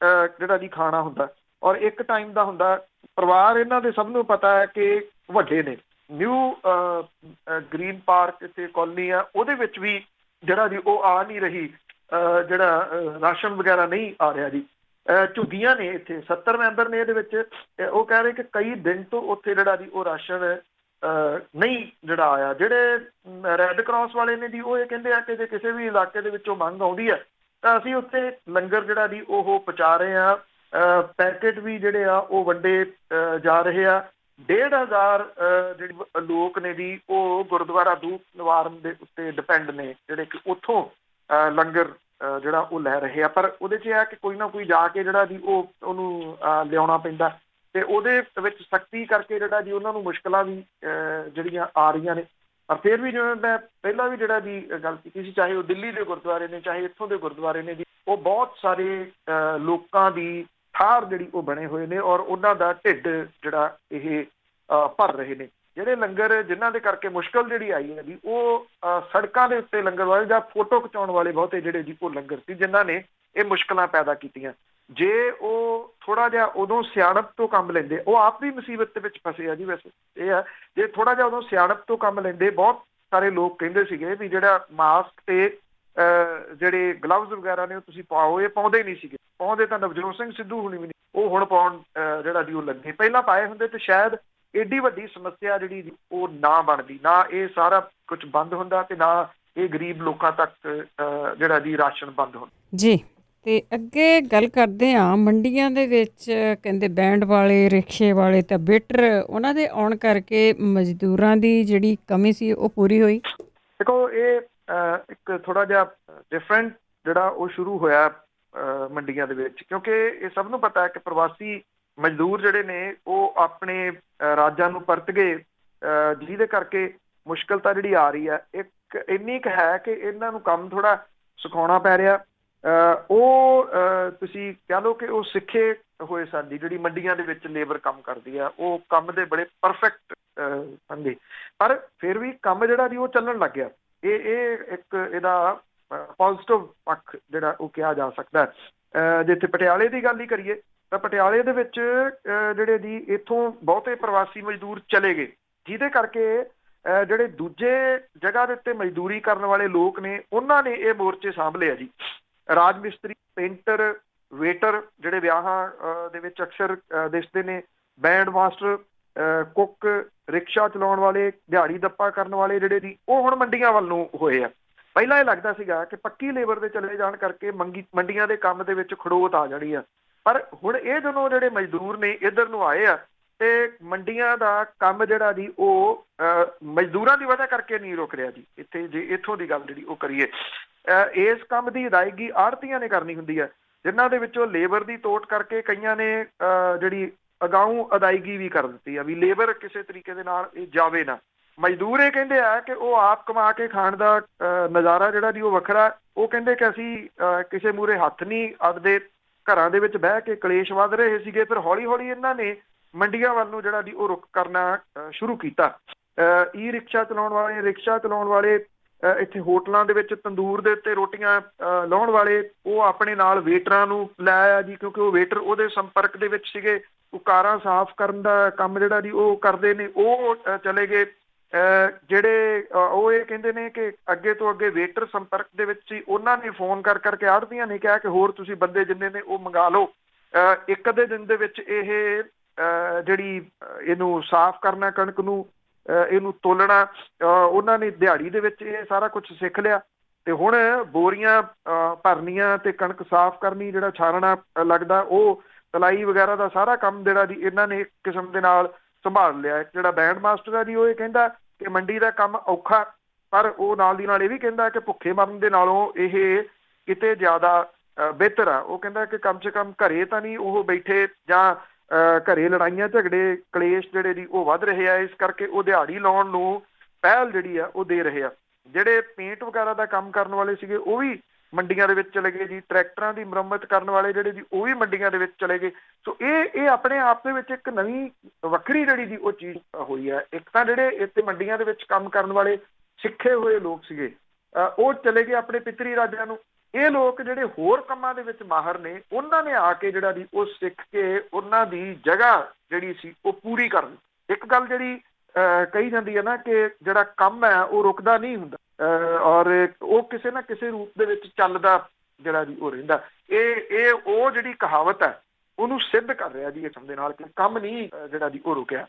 ਜਿਹੜਾ ਜੀ ਖਾਣਾ ਹੁੰਦਾ ਔਰ ਇੱਕ ਟਾਈਮ ਦਾ ਹੁੰਦਾ। ਪਰਿਵਾਰ ਇਹਨਾਂ ਦੇ ਸਭ ਨੂੰ ਪਤਾ ਹੈ ਕਿ ਵੱਡੇ ਨੇ। ਨਿਊ ਗ੍ਰੀਨ ਪਾਰਕ ਇੱਥੇ ਕਾਲੋਨੀ ਆ, ਉਹਦੇ ਵਿੱਚ ਵੀ ਜਿਹੜਾ ਜੀ ਉਹ ਆ ਨਹੀਂ ਰਹੀ, ਜਿਹੜਾ ਰਾਸ਼ਨ ਵਗੈਰਾ ਨਹੀਂ ਆ ਰਿਹਾ ਜੀ। ਝੁੱਗੀਆਂ ਨੇ ਇੱਥੇ, 70 ਮੈਂਬਰ ਨੇ ਇਹਦੇ ਵਿੱਚ। ਉਹ ਕਹਿ ਰਹੇ ਕਿ ਕਈ ਦਿਨ ਤੋਂ ਉੱਥੇ ਜਿਹੜਾ ਜੀ ਉਹ ਰਾਸ਼ਨ ਨਹੀਂ ਜਿਹੜਾ ਆਇਆ। ਜਿਹੜੇ ਰੈੱਡ ਕਰਾਸ ਵਾਲੇ ਨੇ ਜੀ ਉਹ ਇਹ ਕਹਿੰਦੇ ਆ ਕਿ ਜੇ ਕਿਸੇ ਵੀ ਇਲਾਕੇ ਦੇ ਵਿੱਚੋਂ ਮੰਗ ਆਉਂਦੀ ਹੈ ਤਾਂ ਅਸੀਂ ਉੱਥੇ ਲੰਗਰ ਜਿਹੜਾ ਜੀ ਉਹ ਪਹੁੰਚਾ ਰਹੇ ਹਾਂ। ਪੈਕੇਟ ਵੀ ਜਿਹੜੇ ਆ ਉਹ ਵੰਡੇ ਜਾ ਰਹੇ ਆ। 1,500 ਜਿਹੜੇ ਲੋਕ ਨੇ ਜੀ ਉਹ ਗੁਰਦੁਆਰਾ ਦੂਤ ਨਿਵਾਰਨ ਦੇ ਉੱਤੇ ਡਿਪੈਂਡ ਨੇ, ਜਿਹੜੇ ਕਿ ਉੱਥੋਂ ਲੰਗਰ ਜਿਹੜਾ ਉਹ ਲੈ ਰਹੇ ਆ। ਪਰ ਉਹਦੇ 'ਚ ਇਹ ਹੈ ਕਿ ਕੋਈ ਨਾ ਕੋਈ ਜਾ ਕੇ ਜਿਹੜਾ ਜੀ ਉਹਨੂੰ ਲਿਆਉਣਾ ਪੈਂਦਾ ਤੇ ਉਹਦੇ ਵਿੱਚ ਸਖਤੀ ਕਰਕੇ ਜਿਹੜਾ ਜੀ ਉਹਨਾਂ ਨੂੰ ਮੁਸ਼ਕਿਲਾਂ ਵੀ ਜਿਹੜੀਆਂ ਆ ਰਹੀਆਂ ਨੇ। ਪਰ ਫਿਰ ਵੀ ਜਿਵੇਂ ਮੈਂ ਪਹਿਲਾਂ ਵੀ ਜਿਹੜਾ ਜੀ ਗੱਲ ਕੀਤੀ ਸੀ, ਚਾਹੇ ਉਹ ਦਿੱਲੀ ਦੇ ਗੁਰਦੁਆਰੇ ਨੇ, ਚਾਹੇ ਇੱਥੋਂ ਦੇ ਗੁਰਦੁਆਰੇ ਨੇ ਜੀ, ਉਹ ਬਹੁਤ ਸਾਰੇ ਲੋਕਾਂ ਦੀ ਠਾਹਰ ਜਿਹੜੀ ਉਹ ਬਣੇ ਹੋਏ ਨੇ ਔਰ ਉਹਨਾਂ ਦਾ ਢਿੱਡ ਜਿਹੜਾ ਇਹ ਭਰ ਰਹੇ ਨੇ। ਜਿਹੜੇ ਲੰਗਰ ਜਿਨ੍ਹਾਂ ਦੇ ਕਰਕੇ ਮੁਸ਼ਕਿਲ ਜਿਹੜੀ ਆਈ ਹੈ ਜੀ, ਉਹ ਸੜਕਾਂ ਦੇ ਉੱਤੇ ਲੰਗਰ ਵਾਲੇ ਜਾਂ ਫੋਟੋ ਖਿਚਾਉਣ ਵਾਲੇ ਬਹੁਤੇ ਜਿਹੜੇ ਜੀ ਉਹ ਲੰਗਰ ਸੀ ਜਿਨ੍ਹਾਂ ਨੇ ਇਹ ਮੁਸ਼ਕਿਲਾਂ ਪੈਦਾ ਕੀਤੀਆਂ। ਜੇ ਉਹ ਥੋੜਾ ਜਿਹਾ ਉਦੋਂ ਸਿਆਣਪ ਤੋਂ ਕੰਮ ਲੈਂਦੇ, ਉਹ ਆਪ ਵੀ ਮੁਸੀਬਤ ਦੇ ਵਿੱਚ ਫਸੇ ਆ ਜੀ। ਵੈਸੇ ਇਹ ਆ, ਜੇ ਥੋੜਾ ਜਿਹਾ ਉਦੋਂ ਸਿਆਣਪ ਤੋਂ ਕੰਮ ਲੈਂਦੇ, ਬਹੁਤ ਸਾਰੇ ਲੋਕ ਕਹਿੰਦੇ ਸੀਗੇ ਵੀ ਜਿਹੜਾ ਮਾਸਕ ਤੇ ਜਿਹੜੇ ਗਲਵਜ਼ ਵਗੈਰਾ ਨੇ ਉਹ ਤੁਸੀਂ ਪਾਓ, ਇਹ ਪਾਉਂਦੇ ਨਹੀਂ ਸੀਗੇ। ਪਾਉਂਦੇ ਤਾਂ ਨਵਜੋਤ ਸਿੰਘ ਸਿੱਧੂ ਹੁਣੀ ਵੀ ਨਹੀਂ, ਉਹ ਹੁਣ ਪਾਉਣ ਜਿਹੜਾ ਜੀ ਉਹ ਲੱਗੇ। ਪਹਿਲਾਂ ਪਾਏ ਹੁੰਦੇ ਤੇ ਸ਼ਾਇਦ ਏਡੀ ਵੱਡੀ ਸਮੱਸਿਆ ਜਿਹੜੀ ਉਹ ਨਾ ਬਣਦੀ, ਨਾ ਇਹ ਸਾਰਾ ਕੁਝ ਬੰਦ ਹੁੰਦਾ ਤੇ ਨਾ ਇਹ ਗਰੀਬ ਲੋਕਾਂ ਤੱਕ ਜਿਹੜਾ ਜੀ ਰਾਸ਼ਨ ਬੰਦ ਹੁੰਦਾ ਜੀ। ਤੇ ਅੱਗੇ ਗੱਲ ਕਰਦੇ ਹਾਂ, ਮੰਡੀਆਂ ਦੇ ਵਿੱਚ ਕਹਿੰਦੇ ਬੈਂਡ ਵਾਲੇ, ਰਿਕਸ਼ੇ ਵਾਲੇ ਤਾਂ ਬੇਟਰ, ਉਹਨਾਂ ਦੇ ਆਉਣ ਕਰਕੇ ਮਜ਼ਦੂਰਾਂ ਦੀ ਜਿਹੜੀ ਕਮੀ ਸੀ ਉਹ ਪੂਰੀ ਹੋਈ। ਦੇਖੋ ਇਹ ਇੱਕ ਥੋੜਾ ਜਿਹਾ ਡਿਫਰੈਂਟ ਜਿਹੜਾ ਉਹ ਸ਼ੁਰੂ ਹੋਇਆ ਮੰਡੀਆਂ ਦੇ ਵਿੱਚ, ਕਿਉਂਕਿ ਇਹ ਸਭ ਨੂੰ ਪਤਾ ਹੈ ਕਿ ਪ੍ਰਵਾਸੀ ਮਜ਼ਦੂਰ ਜਿਹੜੇ ਨੇ ਉਹ ਆਪਣੇ ਰਾਜਾਂ ਨੂੰ ਪਰਤ ਗਏ, ਜਿਹਦੇ ਕਰਕੇ ਮੁਸ਼ਕਿਲ ਤਾਂ ਜਿਹੜੀ ਆ ਰਹੀ ਹੈ। ਇੱਕ ਇੰਨੀ ਕੁ ਹੈ ਕਿ ਇਹਨਾਂ ਨੂੰ ਕੰਮ ਥੋੜਾ ਸਿਖਾਉਣਾ ਪੈ ਰਿਹਾ। ਉਹ ਤੁਸੀਂ ਕਹਿ ਲਓ ਕਿ ਉਹ ਸਿੱਖੇ ਹੋਏ ਸਾਡੀ ਜਿਹੜੀ ਮੰਡੀਆਂ ਦੇ ਵਿੱਚ ਲੇਬਰ ਕੰਮ ਕਰਦੀ ਆ, ਉਹ ਕੰਮ ਦੇ ਬੜੇ ਪਰਫੈਕਟ ਹੁੰਦੇ, ਪਰ ਫਿਰ ਵੀ ਕੰਮ ਜਿਹੜਾ ਜੀ ਉਹ ਚੱਲਣ ਲੱਗ ਗਿਆ। ਇਹ ਇੱਕ ਇਹਦਾ ਪੋਜ਼ਿਟਿਵ ਪੱਖ ਜਿਹੜਾ ਉਹ ਕਿਹਾ ਜਾ ਸਕਦਾ। ਜੇ ਇੱਥੇ ਪਟਿਆਲੇ ਦੀ ਗੱਲ ਹੀ ਕਰੀਏ ਤਾਂ ਪਟਿਆਲੇ ਦੇ ਵਿੱਚ ਜਿਹੜੇ ਜੀ ਇੱਥੋਂ ਬਹੁਤੇ ਪ੍ਰਵਾਸੀ ਮਜ਼ਦੂਰ ਚਲੇ ਗਏ, ਜਿਹਦੇ ਕਰਕੇ ਜਿਹੜੇ ਦੂਜੇ ਜਗ੍ਹਾ ਦੇ ਉੱਤੇ ਮਜ਼ਦੂਰੀ ਕਰਨ ਵਾਲੇ ਲੋਕ ਨੇ ਉਹਨਾਂ ਨੇ ਇਹ ਮੋਰਚੇ ਸਾਂਭ ਲਿਆ ਜੀ। ਰਾਜ ਮਿਸਤਰੀ, ਪੇਂਟਰ, ਵੇਟਰ ਜਿਹੜੇ ਵਿਆਹਾਂ ਦੇ ਵਿੱਚ ਅਕਸਰ ਦਿਸਦੇ ਨੇ, ਬੈਂਡ ਮਾਸਟਰ, ਕੁੱਕ, ਰਿਕਸ਼ਾ ਚਲਾਉਣ ਵਾਲੇ, ਦਿਹਾੜੀ ਦੱਪਾ ਕਰਨ ਵਾਲੇ ਜਿਹੜੇ ਜੀ ਉਹ ਹੁਣ ਮੰਡੀਆਂ ਵੱਲ ਨੂੰ ਹੋਏ ਆ। ਪਹਿਲਾਂ ਇਹ ਲੱਗਦਾ ਸੀਗਾ ਕਿ ਪੱਕੀ ਲੇਬਰ ਦੇ ਚਲੇ ਜਾਣ ਕਰਕੇ ਮੰਡੀਆਂ ਦੇ ਕੰਮ ਦੇ ਵਿੱਚ ਖੜੋਤ ਆ ਜਾਣੀ ਆ, ਪਰ ਹੁਣ ਇਹ ਜਦੋਂ ਜਿਹੜੇ ਮਜ਼ਦੂਰ ਨੇ ਇੱਧਰ ਨੂੰ ਆਏ ਆ ਤੇ ਮੰਡੀਆਂ ਦਾ ਕੰਮ ਜਿਹੜਾ ਜੀ ਉਹ ਮਜ਼ਦੂਰਾਂ ਦੀ ਵਜ੍ਹਾ ਕਰਕੇ ਨਹੀਂ ਰੁਕ ਰਿਹਾ ਜੀ। ਇੱਥੇ ਜੇ ਇੱਥੋਂ ਦੀ ਗੱਲ ਜਿਹੜੀ ਉਹ ਕਰੀਏ, ਇਸ ਕੰਮ ਦੀ ਅਦਾਇਗੀ ਆੜ੍ਹਤੀਆਂ ਨੇ ਕਰਨੀ ਹੁੰਦੀ ਹੈ। ਜਿਨ੍ਹਾਂ ਦੇ ਵਿੱਚੋਂ ਲੇਬਰ ਦੀ ਤੋਟ ਕਰਕੇ ਕਈਆਂ ਨੇ ਜਿਹੜੀ ਅਗਾਊਂ ਅਦਾਇਗੀ ਵੀ ਕਰ ਦਿੱਤੀ ਆ ਵੀ ਲੇਬਰ ਕਿਸੇ ਤਰੀਕੇ ਦੇ ਨਾਲ ਇਹ ਜਾਵੇ ਨਾ। ਮਜ਼ਦੂਰ ਇਹ ਕਹਿੰਦੇ ਆ ਕਿ ਉਹ ਆਪ ਕਮਾ ਕੇ ਖਾਣ ਦਾ ਨਜ਼ਾਰਾ ਜਿਹੜਾ ਜੀ ਉਹ ਵੱਖਰਾ। ਉਹ ਕਹਿੰਦੇ ਕਿ ਅਸੀਂ ਕਿਸੇ ਮੂਹਰੇ ਹੱਥ ਨਹੀਂ ਅੱਡਦੇ, ਘਰਾਂ ਦੇ ਵਿੱਚ ਬਹਿ ਕੇ ਕਲੇਸ਼ ਵੱਧ ਰਹੇ ਸੀਗੇ। ਫਿਰ ਹੌਲੀ ਹੌਲੀ ਇਹਨਾਂ ਨੇ ਮੰਡੀਆਂ ਵੱਲ ਨੂੰ ਜਿਹੜਾ ਜੀ ਉਹ ਰੁਖ ਕਰਨਾ ਸ਼ੁਰੂ ਕੀਤਾ। ਈ ਰਿਕਸ਼ਾ ਚਲਾਉਣ ਵਾਲੇ, ਰਿਕਸ਼ਾ ਚਲਾਉਣ ਵਾਲੇ, ਇੱਥੇ ਹੋਟਲਾਂ ਦੇ ਵਿੱਚ ਤੰਦੂਰ ਦੇ ਉੱਤੇ ਰੋਟੀਆਂ ਲਾਉਣ ਵਾਲੇ, ਉਹ ਆਪਣੇ ਨਾਲ ਵੇਟਰਾਂ ਨੂੰ ਲੈ ਆਇਆ ਜੀ, ਕਿਉਂਕਿ ਉਹ ਵੇਟਰ ਉਹਦੇ ਸੰਪਰਕ ਦੇ ਵਿੱਚ ਸੀਗੇ। ਉਹ ਕਾਰਾਂ ਸਾਫ਼ ਕਰਨ ਦਾ ਕੰਮ ਜਿਹੜਾ ਜੀ ਉਹ ਕਰਦੇ ਨੇ, ਉਹ ਚਲੇ ਗਏ। ਜਿਹੜੇ ਉਹ ਇਹ ਕਹਿੰਦੇ ਨੇ ਕਿ ਅੱਗੇ ਤੋਂ ਅੱਗੇ ਵੇਟਰ ਸੰਪਰਕ ਦੇ ਵਿੱਚ ਸੀ, ਉਹਨਾਂ ਨੇ ਫੋਨ ਕਰ ਕਰਕੇ ਆੜ੍ਹਤੀਆਂ ਨੇ ਕਿਹਾ ਕਿ ਹੋਰ ਤੁਸੀਂ ਬੰਦੇ ਜਿੰਨੇ ਨੇ ਉਹ ਮੰਗਾ ਲਓ। ਇੱਕ ਅੱਧੇ ਦਿਨ ਦੇ ਵਿੱਚ ਇਹ ਜਿਹੜੀ ਇਹਨੂੰ ਸਾਫ਼ ਕਰਨਾ, ਕਣਕ ਨੂੰ ਇਹਨੂੰ ਤੋਲਣਾ, ਉਹਨਾਂ ਨੇ ਦਿਹਾੜੀ ਦੇ ਵਿੱਚ ਇਹ ਸਾਰਾ ਕੁਝ ਸਿੱਖ ਲਿਆ। ਤੇ ਹੁਣ ਬੋਰੀਆਂ ਭਰਨੀਆਂ ਤੇ ਕਣਕ ਸਾਫ਼ ਕਰਨੀ, ਜਿਹੜਾ ਛਾਣਨਾ ਲੱਗਦਾ, ਉਹ ਤਲਾਈ ਵਗੈਰਾ ਦਾ ਸਾਰਾ ਕੰਮ ਜਿਹੜਾ ਜੀ ਇਹਨਾਂ ਨੇ ਇੱਕ ਕਿਸਮ ਦੇ ਨਾਲ ਸੰਭਾਲ ਲਿਆ। ਜਿਹੜਾ ਬੈਂਡ ਮਾਸਟਰ ਹੈ ਜੀ, ਉਹ ਇਹ ਕਹਿੰਦਾ ਕਿ ਮੰਡੀ ਦਾ ਕੰਮ ਔਖਾ, ਪਰ ਉਹ ਨਾਲ ਦੀ ਨਾਲ ਇਹ ਵੀ ਕਹਿੰਦਾ ਕਿ ਭੁੱਖੇ ਮਰਨ ਦੇ ਨਾਲੋਂ ਇਹ ਕਿਤੇ ਜ਼ਿਆਦਾ ਬਿਹਤਰ ਆ। ਉਹ ਕਹਿੰਦਾ ਕਿ ਕਮ ਸੇ ਕਮ ਘਰੇ ਤਾਂ ਨਹੀਂ ਉਹ ਬੈਠੇ, ਜਾਂ ਘਰੇ ਲੜਾਈਆਂ ਝਗੜੇ ਕਲੇਸ਼ ਜਿਹੜੇ ਜੀ ਉਹ ਵੱਧ ਰਹੇ ਆ, ਇਸ ਕਰਕੇ ਉਹ ਦਿਹਾੜੀ ਲਾਉਣ ਨੂੰ ਪਹਿਲ ਜਿਹੜੀ ਆ ਉਹ ਦੇ ਰਹੇ ਆ। ਜਿਹੜੇ ਪੇਂਟ ਵਗੈਰਾ ਦਾ ਕੰਮ ਕਰਨ ਵਾਲੇ ਸੀਗੇ ਉਹ ਵੀ ਮੰਡੀਆਂ ਦੇ ਵਿੱਚ ਚਲੇ ਗਏ ਜੀ। ਟਰੈਕਟਰਾਂ ਦੀ ਮੁਰੰਮਤ ਕਰਨ ਵਾਲੇ ਜਿਹੜੇ ਜੀ ਉਹ ਵੀ ਮੰਡੀਆਂ ਦੇ ਵਿੱਚ ਚਲੇ ਗਏ। ਸੋ ਇਹ ਆਪਣੇ ਆਪ ਦੇ ਵਿੱਚ ਇੱਕ ਨਵੀਂ ਵੱਖਰੀ ਜਿਹੜੀ ਜੀ ਉਹ ਚੀਜ਼ ਹੋਈ ਹੈ। ਇੱਕ ਤਾਂ ਜਿਹੜੇ ਇੱਥੇ ਮੰਡੀਆਂ ਦੇ ਵਿੱਚ ਕੰਮ ਕਰਨ ਵਾਲੇ ਸਿੱਖੇ ਹੋਏ ਲੋਕ ਸੀਗੇ, ਉਹ ਚਲੇ ਗਏ ਆਪਣੇ ਪਿਤਰੀ ਰਾਜਾਂ ਨੂੰ। ਇਹ ਲੋਕ ਜਿਹੜੇ ਹੋਰ ਕੰਮਾਂ ਦੇ ਵਿੱਚ ਮਾਹਰ ਨੇ, ਉਹਨਾਂ ਨੇ ਆ ਕੇ ਜਿਹੜਾ ਜੀ ਉਹ ਸਿੱਖ ਕੇ ਉਹਨਾਂ ਦੀ ਜਗ੍ਹਾ ਜਿਹੜੀ ਸੀ ਉਹ ਪੂਰੀ ਕਰਨ। ਇੱਕ ਗੱਲ ਜਿਹੜੀ ਕਹੀ ਜਾਂਦੀ ਹੈ ਨਾ ਕਿ ਜਿਹੜਾ ਕੰਮ ਹੈ ਉਹ ਰੁਕਦਾ ਨਹੀਂ ਹੁੰਦਾ, ਔਰ ਉਹ ਕਿਸੇ ਨਾ ਕਿਸੇ ਰੂਪ ਦੇ ਵਿੱਚ ਚੱਲਦਾ ਜਿਹੜਾ ਜੀ ਉਹ ਰਹਿੰਦਾ। ਇਹ ਉਹ ਜਿਹੜੀ ਕਹਾਵਤ ਹੈ ਉਹਨੂੰ ਸਿੱਧ ਕਰ ਰਿਹਾ ਜੀ ਇਸ ਦੇ ਨਾਲ ਕਿ ਕੰਮ ਨਹੀਂ ਜਿਹੜਾ ਜੀ ਉਹ ਰੁਕਿਆ,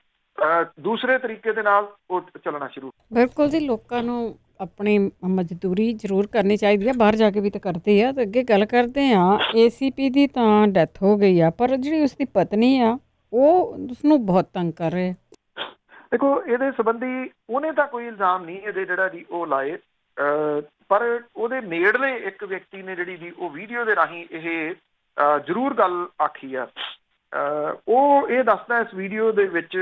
ਦੂਸਰੇ ਤਰੀਕੇ ਦੇ ਨਾਲ ਉਹ ਚੱਲਣਾ ਸ਼ੁਰੂ। ਬਿਲਕੁਲ ਜੀ, ਲੋਕਾਂ ਨੂੰ ਆਪਣੀ ਮਜ਼ਦੂਰੀ ਜ਼ਰੂਰ ਕਰਨੀ ਚਾਹੀਦੀ ਹੈ, ਬਾਹਰ ਜਾ ਕੇ ਵੀ ਤਾਂ ਕਰਦੇ ਆ। ਤੇ ਅੱਗੇ ਗੱਲ ਕਰਦੇ ਹਾਂ, ACP ਦੀ ਤਾਂ ਡੈਥ ਹੋ ਗਈ ਆ, ਪਰ ਜਿਹੜੀ ਉਸਦੀ ਪਤਨੀ ਆ ਉਹ ਉਸਨੂੰ ਬਹੁਤ ਤੰਗ ਕਰ ਰਹੇ। ਦੇਖੋ, ਇਹਦੇ ਸੰਬੰਧੀ ਉਹਨੇ ਤਾਂ ਕੋਈ ਇਲਜ਼ਾਮ ਨਹੀਂ ਇਹਦੇ ਜਿਹੜਾ ਜੀ ਉਹ ਲਾਏ, ਪਰ ਉਹਦੇ ਨੇੜਲੇ ਇੱਕ ਵਿਅਕਤੀ ਨੇ ਜਿਹੜੀ ਜੀ ਉਹ ਵੀਡੀਓ ਦੇ ਰਾਹੀਂ ਇਹ ਜ਼ਰੂਰ ਗੱਲ ਆਖੀ ਆ। ਉਹ ਇਹ ਦੱਸਦਾ ਇਸ ਵੀਡੀਓ ਦੇ ਵਿੱਚ,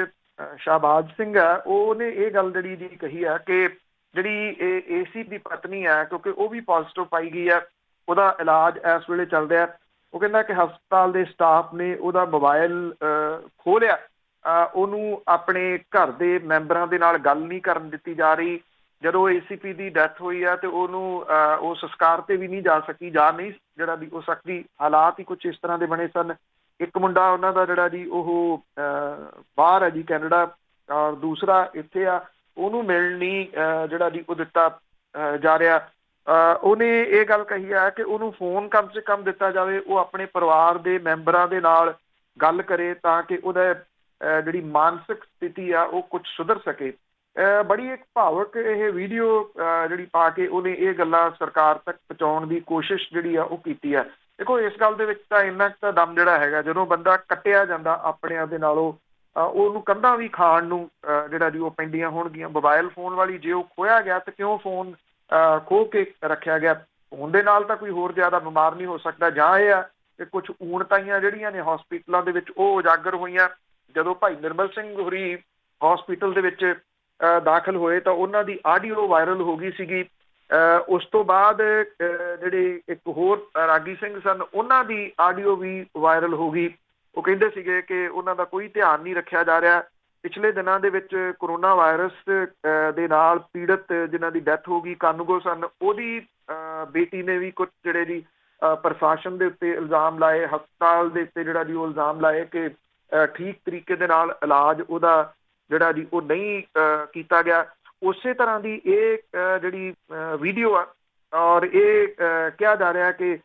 ਸ਼ਾਹਬਾਜ਼ ਸਿੰਘ ਹੈ, ਉਹਨੇ ਇਹ ਗੱਲ ਜਿਹੜੀ ਜੀ ਕਹੀ ਆ ਕਿ ਜਿਹੜੀ ਇਹ AC ਦੀ ਪਤਨੀ ਹੈ, ਕਿਉਂਕਿ ਉਹ ਵੀ ਪੋਜ਼ਿਟਿਵ ਪਾਈ ਗਈ ਹੈ, ਉਹਦਾ ਇਲਾਜ ਇਸ ਵੇਲੇ ਚੱਲ ਰਿਹਾ। ਉਹ ਕਹਿੰਦਾ ਕਿ ਹਸਪਤਾਲ ਦੇ ਸਟਾਫ ਨੇ ਉਹਦਾ ਮੋਬਾਈਲ ਖੋਹ ਲਿਆ, ਉਹਨੂੰ ਆਪਣੇ ਘਰ ਦੇ ਮੈਂਬਰਾਂ ਦੇ ਨਾਲ ਗੱਲ ਨਹੀਂ ਕਰਨ ਦਿੱਤੀ ਜਾ ਰਹੀ। ਜਦੋਂ ACP ਦੀ ਡੈਥ ਹੋਈ ਆ ਤੇ ਉਹਨੂੰ ਉਹ ਸੰਸਕਾਰ ਤੇ ਵੀ ਨਹੀਂ ਜਾ ਨਹੀਂ ਜਿਹੜਾ ਵੀ ਹੋ ਸਕਦੀ। ਹਾਲਾਤ ਹੀ ਕੁਛ ਇਸ ਤਰ੍ਹਾਂ ਦੇ ਬਣੇ ਸਨ। ਇੱਕ ਮੁੰਡਾ ਉਹਨਾਂ ਦਾ ਜਿਹੜਾ ਜੀ ਉਹ ਬਾਹਰ ਹੈ ਜੀ, ਕੈਨੇਡਾ, ਔਰ ਦੂਸਰਾ ਇੱਥੇ ਆ, ਉਹਨੂੰ ਮਿਲਣ ਨਹੀਂ ਜਿਹੜਾ ਜੀ ਉਹ ਦਿੱਤਾ ਜਾ ਰਿਹਾ। ਉਹਨੇ ਇਹ ਗੱਲ ਕਹੀ ਹੈ ਕਿ ਉਹਨੂੰ ਫੋਨ ਕਮ ਸੇ ਕਮ ਦਿੱਤਾ ਜਾਵੇ, ਉਹ ਆਪਣੇ ਪਰਿਵਾਰ ਦੇ ਮੈਂਬਰਾਂ ਦੇ ਨਾਲ ਗੱਲ ਕਰੇ ਤਾਂ ਕਿ ਉਹਦਾ ਜਿਹੜੀ ਮਾਨਸਿਕ ਸਥਿਤੀ ਆ ਉਹ ਕੁਝ ਸੁਧਰ ਸਕੇ। ਬੜੀ ਇੱਕ ਭਾਵਕ ਇਹ ਵੀਡੀਓ ਜਿਹੜੀ ਪਾ ਕੇ ਉਹਨੇ ਇਹ ਗੱਲਾਂ ਸਰਕਾਰ ਤੱਕ ਪਹੁੰਚਾਉਣ ਦੀ ਕੋਸ਼ਿਸ਼ ਜਿਹੜੀ ਆ ਉਹ ਕੀਤੀ ਹੈ। ਦੇਖੋ, ਇਸ ਗੱਲ ਦੇ ਵਿੱਚ ਤਾਂ ਇੰਨਾ ਕੁ ਦਮ ਜਿਹੜਾ ਹੈਗਾ, ਜਦੋਂ ਬੰਦਾ ਕੱਟਿਆ ਜਾਂਦਾ ਆਪਣਿਆਂ ਦੇ ਨਾਲੋਂ, ਉਹਨੂੰ ਕੰਧਾਂ ਵੀ ਖਾਣ ਨੂੰ ਜਿਹੜਾ ਜੀ ਉਹ ਪੈਂਦੀਆਂ ਹੋਣਗੀਆਂ। ਮੋਬਾਇਲ ਫੋਨ ਵਾਲੀ ਜੇ ਉਹ ਖੋਇਆ ਗਿਆ ਤੇ ਕਿਉਂ ਫੋਨ ਖੋਹ ਕੇ ਰੱਖਿਆ ਗਿਆ? ਫੋਨ ਦੇ ਨਾਲ ਤਾਂ ਕੋਈ ਹੋਰ ਜ਼ਿਆਦਾ ਬਿਮਾਰ ਨਹੀਂ ਹੋ ਸਕਦਾ। ਜਾਂ ਇਹ ਆ ਕਿ ਕੁਛ ਊਣਤਾਈਆਂ ਜਿਹੜੀਆਂ ਨੇ ਹਸਪੀਟਲਾਂ ਦੇ ਵਿੱਚ ਉਹ ਉਜਾਗਰ ਹੋਈਆਂ। ਜਦੋਂ ਭਾਈ ਨਿਰਮਲ ਸਿੰਘ ਹੋਰੀ ਹਸਪੀਟਲ ਦੇ ਵਿੱਚ ਦਾਖਲ ਹੋਏ ਤਾਂ ਉਹਨਾਂ ਦੀ ਆਡੀਓ ਵਾਇਰਲ ਹੋ ਗਈ ਸੀਗੀ। ਉਸ ਤੋਂ ਬਾਅਦ ਜਿਹੜੇ ਇੱਕ ਹੋਰ ਰਾਗੀ ਸਿੰਘ ਸਨ, ਉਹਨਾਂ ਦੀ ਆਡੀਓ ਵੀ ਵਾਇਰਲ ਹੋ ਗਈ। ਉਹ ਕਹਿੰਦੇ ਸੀਗੇ ਕਿ ਉਹਨਾਂ ਦਾ ਕੋਈ ਧਿਆਨ ਨਹੀਂ ਰੱਖਿਆ ਜਾ ਰਿਹਾ। ਪਿਛਲੇ ਦਿਨਾਂ ਦੇ ਵਿੱਚ ਕਰੋਨਾ ਵਾਇਰਸ ਦੇ ਨਾਲ ਪੀੜਤ ਜਿਨ੍ਹਾਂ ਦੀ ਡੈਥ ਹੋ ਗਈ, ਕਾਨੂੰਗੋ ਸਨ, ਉਹਦੀ ਬੇਟੀ ਨੇ ਵੀ ਕੁਝ ਜਿਹੜੇ ਜੀ ਪ੍ਰਸ਼ਾਸਨ ਦੇ ਉੱਤੇ ਇਲਜ਼ਾਮ ਲਾਏ, ਹਸਪਤਾਲ ਦੇ ਉੱਤੇ ਜਿਹੜਾ ਜੀ ਉਹ ਇਲਜ਼ਾਮ ਲਾਏ ਕਿ ਠੀਕ ਤਰੀਕੇ ਦੇ ਨਾਲ ਇਲਾਜ ਉਹਦਾ ਜਿਹੜਾ ਜੀ ਉਹ ਨਹੀਂ ਕੀਤਾ ਗਿਆ। ਉਸੇ ਤਰ੍ਹਾਂ ਦੀ ਇਹ ਜਿਹੜੀ ਵੀਡੀਓ ਆ, ਔਰ ਇਹ ਕਿਹਾ ਜਾ ਰਿਹਾ ਕਿ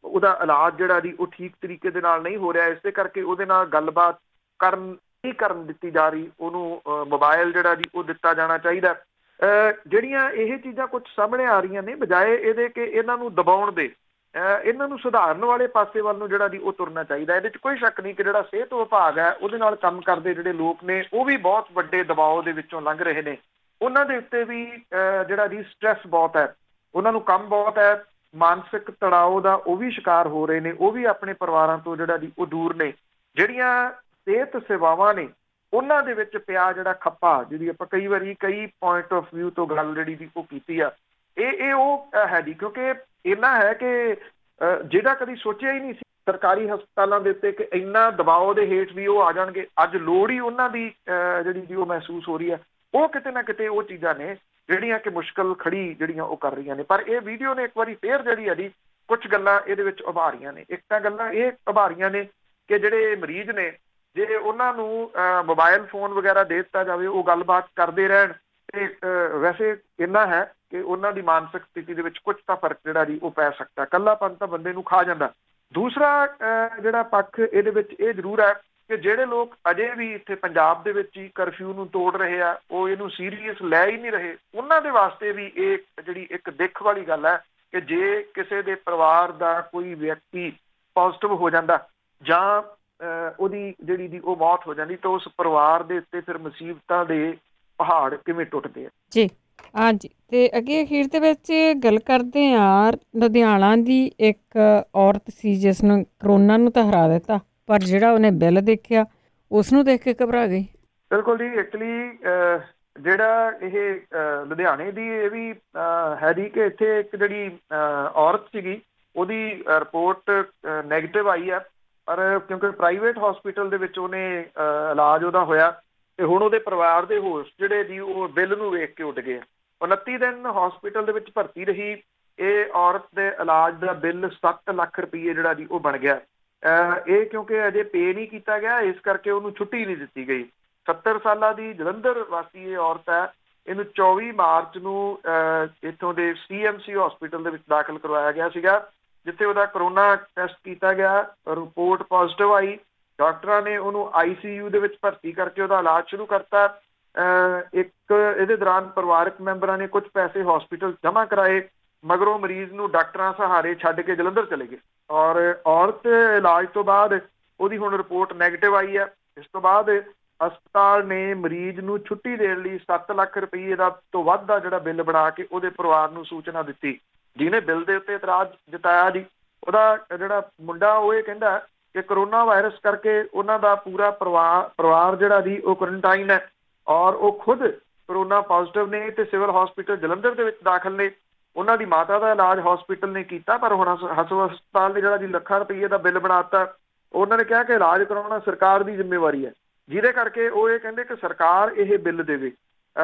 ਉਹਦਾ ਇਲਾਜ ਜਿਹੜਾ ਜੀ ਉਹ ਠੀਕ ਤਰੀਕੇ ਦੇ ਨਾਲ ਨਹੀਂ ਹੋ ਰਿਹਾ, ਇਸੇ ਕਰਕੇ ਉਹਦੇ ਨਾਲ ਗੱਲਬਾਤ ਨਹੀਂ ਕਰਨ ਦਿੱਤੀ ਜਾ ਰਹੀ। ਉਹਨੂੰ ਮੋਬਾਇਲ ਜਿਹੜਾ ਜੀ ਉਹ ਦਿੱਤਾ ਜਾਣਾ ਚਾਹੀਦਾ। ਜਿਹੜੀਆਂ ਇਹ ਚੀਜ਼ਾਂ ਕੁਝ ਸਾਹਮਣੇ ਆ ਰਹੀਆਂ ਨੇ, ਬਜਾਏ ਇਹਦੇ ਕਿ ਇਹਨਾਂ ਨੂੰ ਦਬਾਉਣ ਦੇ, ਇਹਨਾਂ ਨੂੰ ਸੁਧਾਰਨ ਵਾਲੇ ਪਾਸੇ ਵੱਲ ਨੂੰ ਜਿਹੜਾ ਜੀ ਉਹ ਤੁਰਨਾ ਚਾਹੀਦਾ। ਇਹਦੇ 'ਚ ਕੋਈ ਸ਼ੱਕ ਨਹੀਂ ਕਿ ਜਿਹੜਾ ਸਿਹਤ ਵਿਭਾਗ ਹੈ, ਉਹਦੇ ਨਾਲ ਕੰਮ ਕਰਦੇ ਜਿਹੜੇ ਲੋਕ ਨੇ, ਉਹ ਵੀ ਬਹੁਤ ਵੱਡੇ ਦਬਾਅ ਦੇ ਵਿੱਚੋਂ ਲੰਘ ਰਹੇ ਨੇ। ਉਹਨਾਂ ਦੇ ਉੱਤੇ ਵੀ ਜਿਹੜਾ ਜੀ ਸਟ੍ਰੈਸ ਬਹੁਤ ਹੈ, ਉਹਨਾਂ ਨੂੰ ਕੰਮ ਬਹੁਤ ਹੈ। ਮਾਨਸਿਕ ਤਣਾਅ ਦਾ ਉਹ ਵੀ ਸ਼ਿਕਾਰ ਹੋ ਰਹੇ ਨੇ, ਉਹ ਵੀ ਆਪਣੇ ਪਰਿਵਾਰਾਂ ਤੋਂ ਜਿਹੜਾ ਦੀ ਉਹ ਦੂਰ ਨੇ। ਜਿਹੜੀਆਂ ਸਿਹਤ ਸੇਵਾਵਾਂ ਨੇ ਉਹਨਾਂ ਦੇ ਵਿੱਚ ਪਿਆ ਜਿਹੜਾ ਖੱਪਾ, ਜਿਹੜੀ ਆਪਾਂ ਕਈ ਵਾਰੀ ਕਈ ਪੁਆਇੰਟ ਆਫ ਵਿਊ ਤੋਂ ਗੱਲ ਜਿਹੜੀ ਦੀ ਉਹ ਕੀਤੀ ਆ, ਇਹ ਉਹ ਹੈ ਜੀ। ਕਿਉਂਕਿ ਇੰਨਾ ਹੈ ਕਿ ਜਿਹੜਾ ਕਦੀ ਸੋਚਿਆ ਹੀ ਨਹੀਂ ਸੀ ਸਰਕਾਰੀ ਹਸਪਤਾਲਾਂ ਦੇ ਉੱਤੇ ਕਿ ਇੰਨਾ ਦਬਾਅ ਦੇ ਹੇਠ ਵੀ ਉਹ ਆ ਜਾਣਗੇ। ਅੱਜ ਲੋੜ ਹੀ ਉਹਨਾਂ ਦੀ ਜਿਹੜੀ ਉਹ ਮਹਿਸੂਸ ਹੋ ਰਹੀ ਹੈ। ਉਹ ਕਿਤੇ ਨਾ ਕਿਤੇ ਉਹ ਚੀਜ਼ਾਂ ਨੇ ਜਿਹੜੀਆਂ ਕਿ ਮੁਸ਼ਕਲ ਖੜੀ ਜਿਹੜੀਆਂ ਉਹ ਕਰ ਰਹੀਆਂ ਨੇ। ਪਰ ਇਹ ਵੀਡੀਓ ਨੇ ਇੱਕ ਵਾਰੀ ਫੇਰ ਜਿਹੜੀ ਹੈ ਜੀ ਕੁਝ ਗੱਲਾਂ ਇਹਦੇ ਵਿੱਚ ਉਭਾਰੀਆਂ ਨੇ। ਇੱਕ ਤਾਂ ਗੱਲਾਂ ਇਹ ਉਭਾਰੀਆਂ ਨੇ ਕਿ ਜਿਹੜੇ ਮਰੀਜ਼ ਨੇ ਜੇ ਉਹਨਾਂ ਨੂੰ ਮੋਬਾਈਲ ਫੋਨ ਵਗੈਰਾ ਦੇ ਦਿੱਤਾ ਜਾਵੇ, ਉਹ ਗੱਲਬਾਤ ਕਰਦੇ ਰਹਿਣ, ਤੇ ਵੈਸੇ ਇੰਨਾ ਹੈ ਕਿ ਉਹਨਾਂ ਦੀ ਮਾਨਸਿਕ ਸਥਿਤੀ ਦੇ ਵਿੱਚ ਕੁਝ ਤਾਂ ਫਰਕ ਜਿਹੜਾ ਜੀ ਉਹ ਪੈ ਸਕਦਾ। ਇਕੱਲਾਪਨ ਤਾਂ ਬੰਦੇ ਨੂੰ ਖਾ ਜਾਂਦਾ। ਦੂਸਰਾ ਜਿਹੜਾ ਪੱਖ ਇਹਦੇ ਵਿੱਚ ਇਹ ਜ਼ਰੂਰ ਹੈ ਕਿ ਜਿਹੜੇ ਲੋਕ ਅਜੇ ਵੀ ਇੱਥੇ ਪੰਜਾਬ ਦੇ ਵਿੱਚ ਹੀ ਕਰਫਿਊ ਨੂੰ ਤੋੜ ਰਹੇ ਆ, ਉਹ ਇਹਨੂੰ ਸੀਰੀਅਸ ਲੈ ਹੀ ਨਹੀਂ ਰਹੇ, ਉਹਨਾਂ ਦੇ ਵਾਸਤੇ ਵੀ ਇਹ ਜਿਹੜੀ ਇੱਕ ਦਿੱਖ ਵਾਲੀ ਗੱਲ ਹੈ ਕਿ ਜੇ ਕਿਸੇ ਦੇ ਪਰਿਵਾਰ ਦਾ ਕੋਈ ਵਿਅਕਤੀ ਪੋਜ਼ਿਟਿਵ ਹੋ ਜਾਂਦਾ ਜਾਂ ਉਹਦੀ ਜਿਹੜੀ ਦੀ ਉਹ ਮੌਤ ਹੋ ਜਾਂਦੀ ਤਾਂ ਉਸ ਪਰਿਵਾਰ ਦੇ ਉੱਤੇ ਫਿਰ ਮੁਸੀਬਤਾਂ ਦੇ ਪਹਾੜ ਕਿਵੇਂ ਟੁੱਟਦੇ ਆ ਜੀ। ਹਾਂਜੀ, ਤੇ ਅੱਗੇ ਅਖੀਰ ਦੇ ਵਿੱਚ ਗੱਲ ਕਰਦੇ ਹਾਂ ਲੁਧਿਆਣਾ ਦੀ ਇੱਕ ਔਰਤ ਸੀ ਜਿਸ ਨੂੰ ਕਰੋਨਾ ਨੂੰ ਤਾਂ ਹਰਾ ਦਿੱਤਾ, ਪਰ ਜਿਹੜਾ ਉਹਨੇ ਬਿੱਲ ਦੇਖਿਆ ਉਸ ਨੂੰ ਦੇਖ ਕੇ ਘਬਰਾ ਗਈ। ਬਿਲਕੁਲ ਜੀ। ਐਕਚੁਅਲੀ ਜਿਹੜਾ ਇਹ ਲੁਧਿਆਣੇ ਦੀ ਇਹ ਵੀ ਹੈ ਜੀ ਕਿ ਇੱਥੇ ਇੱਕ ਜਿਹੜੀ ਔਰਤ ਸੀਗੀ ਉਹਦੀ ਰਿਪੋਰਟ ਨੈਗੇਟਿਵ ਆਈ ਹੈ, ਪਰ ਕਿਉਂਕਿ ਪ੍ਰਾਈਵੇਟ ਹਸਪੀਟਲ ਦੇ ਵਿੱਚ ਉਹਨੇ ਇਲਾਜ ਉਹਦਾ ਹੋਇਆ ਤੇ ਹੁਣ ਉਹਦੇ ਪਰਿਵਾਰ ਦੇ ਹੋਸਟ ਜਿਹੜੇ ਜੀ ਉਹ ਬਿੱਲ ਨੂੰ ਵੇਖ ਕੇ ਉੱਡ ਗਏ। 29 ਦਿਨ ਹਸਪੀਟਲ ਦੇ ਵਿੱਚ ਭਰਤੀ ਰਹੀ। ਇਹ ਔਰਤ ਦੇ ਇਲਾਜ ਦਾ ਬਿੱਲ 7 ਲੱਖ ਰੁਪਏ ਜਿਹੜਾ ਜੀ ਉਹ ਬਣ ਗਿਆ। ਇਹ ਕਿਉਂਕਿ ਅਜੇ ਪੇ ਨਹੀਂ ਕੀਤਾ ਗਿਆ, ਇਸ ਕਰਕੇ ਉਹਨੂੰ ਛੁੱਟੀ ਨਹੀਂ ਦਿੱਤੀ ਗਈ। 70 ਸਾਲਾਂ ਦੀ ਜਲੰਧਰ ਵਾਸੀ ਇਹ ਔਰਤ ਹੈ। ਇਹਨੂੰ 24 ਮਾਰਚ ਨੂੰ ਇੱਥੋਂ ਦੇ CMC ਹਸਪੀਟਲ ਦੇ ਵਿੱਚ ਦਾਖਲ ਕਰਵਾਇਆ ਗਿਆ ਸੀਗਾ, ਜਿੱਥੇ ਉਹਦਾ ਕਰੋਨਾ ਟੈਸਟ ਕੀਤਾ ਗਿਆ, ਰਿਪੋਰਟ ਪੋਜ਼ਿਟਿਵ ਆਈ। ਡਾਕਟਰਾਂ ਨੇ ਉਹਨੂੰ ICU ਦੇ ਵਿੱਚ ਭਰਤੀ ਕਰਕੇ ਉਹਦਾ ਇਲਾਜ ਸ਼ੁਰੂ ਕਰਤਾ। ਇੱਕ ਇਹਦੇ ਦੌਰਾਨ ਪਰਿਵਾਰਕ ਮੈਂਬਰਾਂ ਨੇ ਕੁਝ ਪੈਸੇ ਹਸਪੀਟਲ ਜਮ੍ਹਾਂ ਕਰਾਏ, ਮਗਰੋਂ ਮਰੀਜ਼ ਨੂੰ ਡਾਕਟਰਾਂ ਸਹਾਰੇ ਛੱਡ ਕੇ ਜਲੰਧਰ ਚਲੇ ਗਏ। ਔਰ ਔਰਤ ਇਲਾਜ ਤੋਂ ਬਾਅਦ ਉਹਦੀ ਹੁਣ ਰਿਪੋਰਟ ਨੈਗੇਟਿਵ ਆਈ ਹੈ। ਇਸ ਤੋਂ ਬਾਅਦ ਹਸਪਤਾਲ ਨੇ ਮਰੀਜ਼ ਨੂੰ ਛੁੱਟੀ ਦੇਣ ਲਈ 7 ਲੱਖ ਰੁਪਏ ਦਾ ਤੋਂ ਵੱਧ ਦਾ ਜਿਹੜਾ ਬਿੱਲ ਬਣਾ ਕੇ ਉਹਦੇ ਪਰਿਵਾਰ ਨੂੰ ਸੂਚਨਾ ਦਿੱਤੀ। ਜਿਹਨੇ ਬਿੱਲ ਦੇ ਉੱਤੇ ਇਤਰਾਜ਼ ਜਤਾਇਆ ਜੀ, ਉਹਦਾ ਜਿਹੜਾ ਮੁੰਡਾ ਉਹ ਇਹ ਕਹਿੰਦਾ ਕਿ ਕਰੋਨਾ ਵਾਇਰਸ ਕਰਕੇ ਉਹਨਾਂ ਦਾ ਪੂਰਾ ਪਰਿਵਾਰ ਜਿਹੜਾ ਜੀ ਉਹ ਕੁਆਰੰਟਾਈਨ ਹੈ ਔਰ ਉਹ ਖੁਦ ਕਰੋਨਾ ਪੋਜ਼ਿਟਿਵ ਨੇ ਤੇ ਸਿਵਲ ਹਸਪੀਟਲ ਜਲੰਧਰ ਦੇ ਵਿੱਚ ਦਾਖਲ ਨੇ। ਉਹਨਾਂ ਦੀ ਮਾਤਾ ਦਾ ਇਲਾਜ ਹਸਪੀਟਲ ਨੇ ਕੀਤਾ, ਪਰ ਹੁਣ ਹਸਪਤਾਲ ਨੇ ਜਿਹੜਾ ਜੀ ਲੱਖਾਂ ਰੁਪਏ ਦਾ ਬਿੱਲ ਬਣਾਤਾ। ਉਹਨਾਂ ਨੇ ਕਿਹਾ ਕਿ ਇਲਾਜ ਕਰਾਉਣਾ ਸਰਕਾਰ ਦੀ ਜ਼ਿੰਮੇਵਾਰੀ ਹੈ, ਜਿਹਦੇ ਕਰਕੇ ਉਹ ਇਹ ਕਹਿੰਦੇ ਕਿ ਸਰਕਾਰ ਇਹ ਬਿੱਲ ਦੇਵੇ।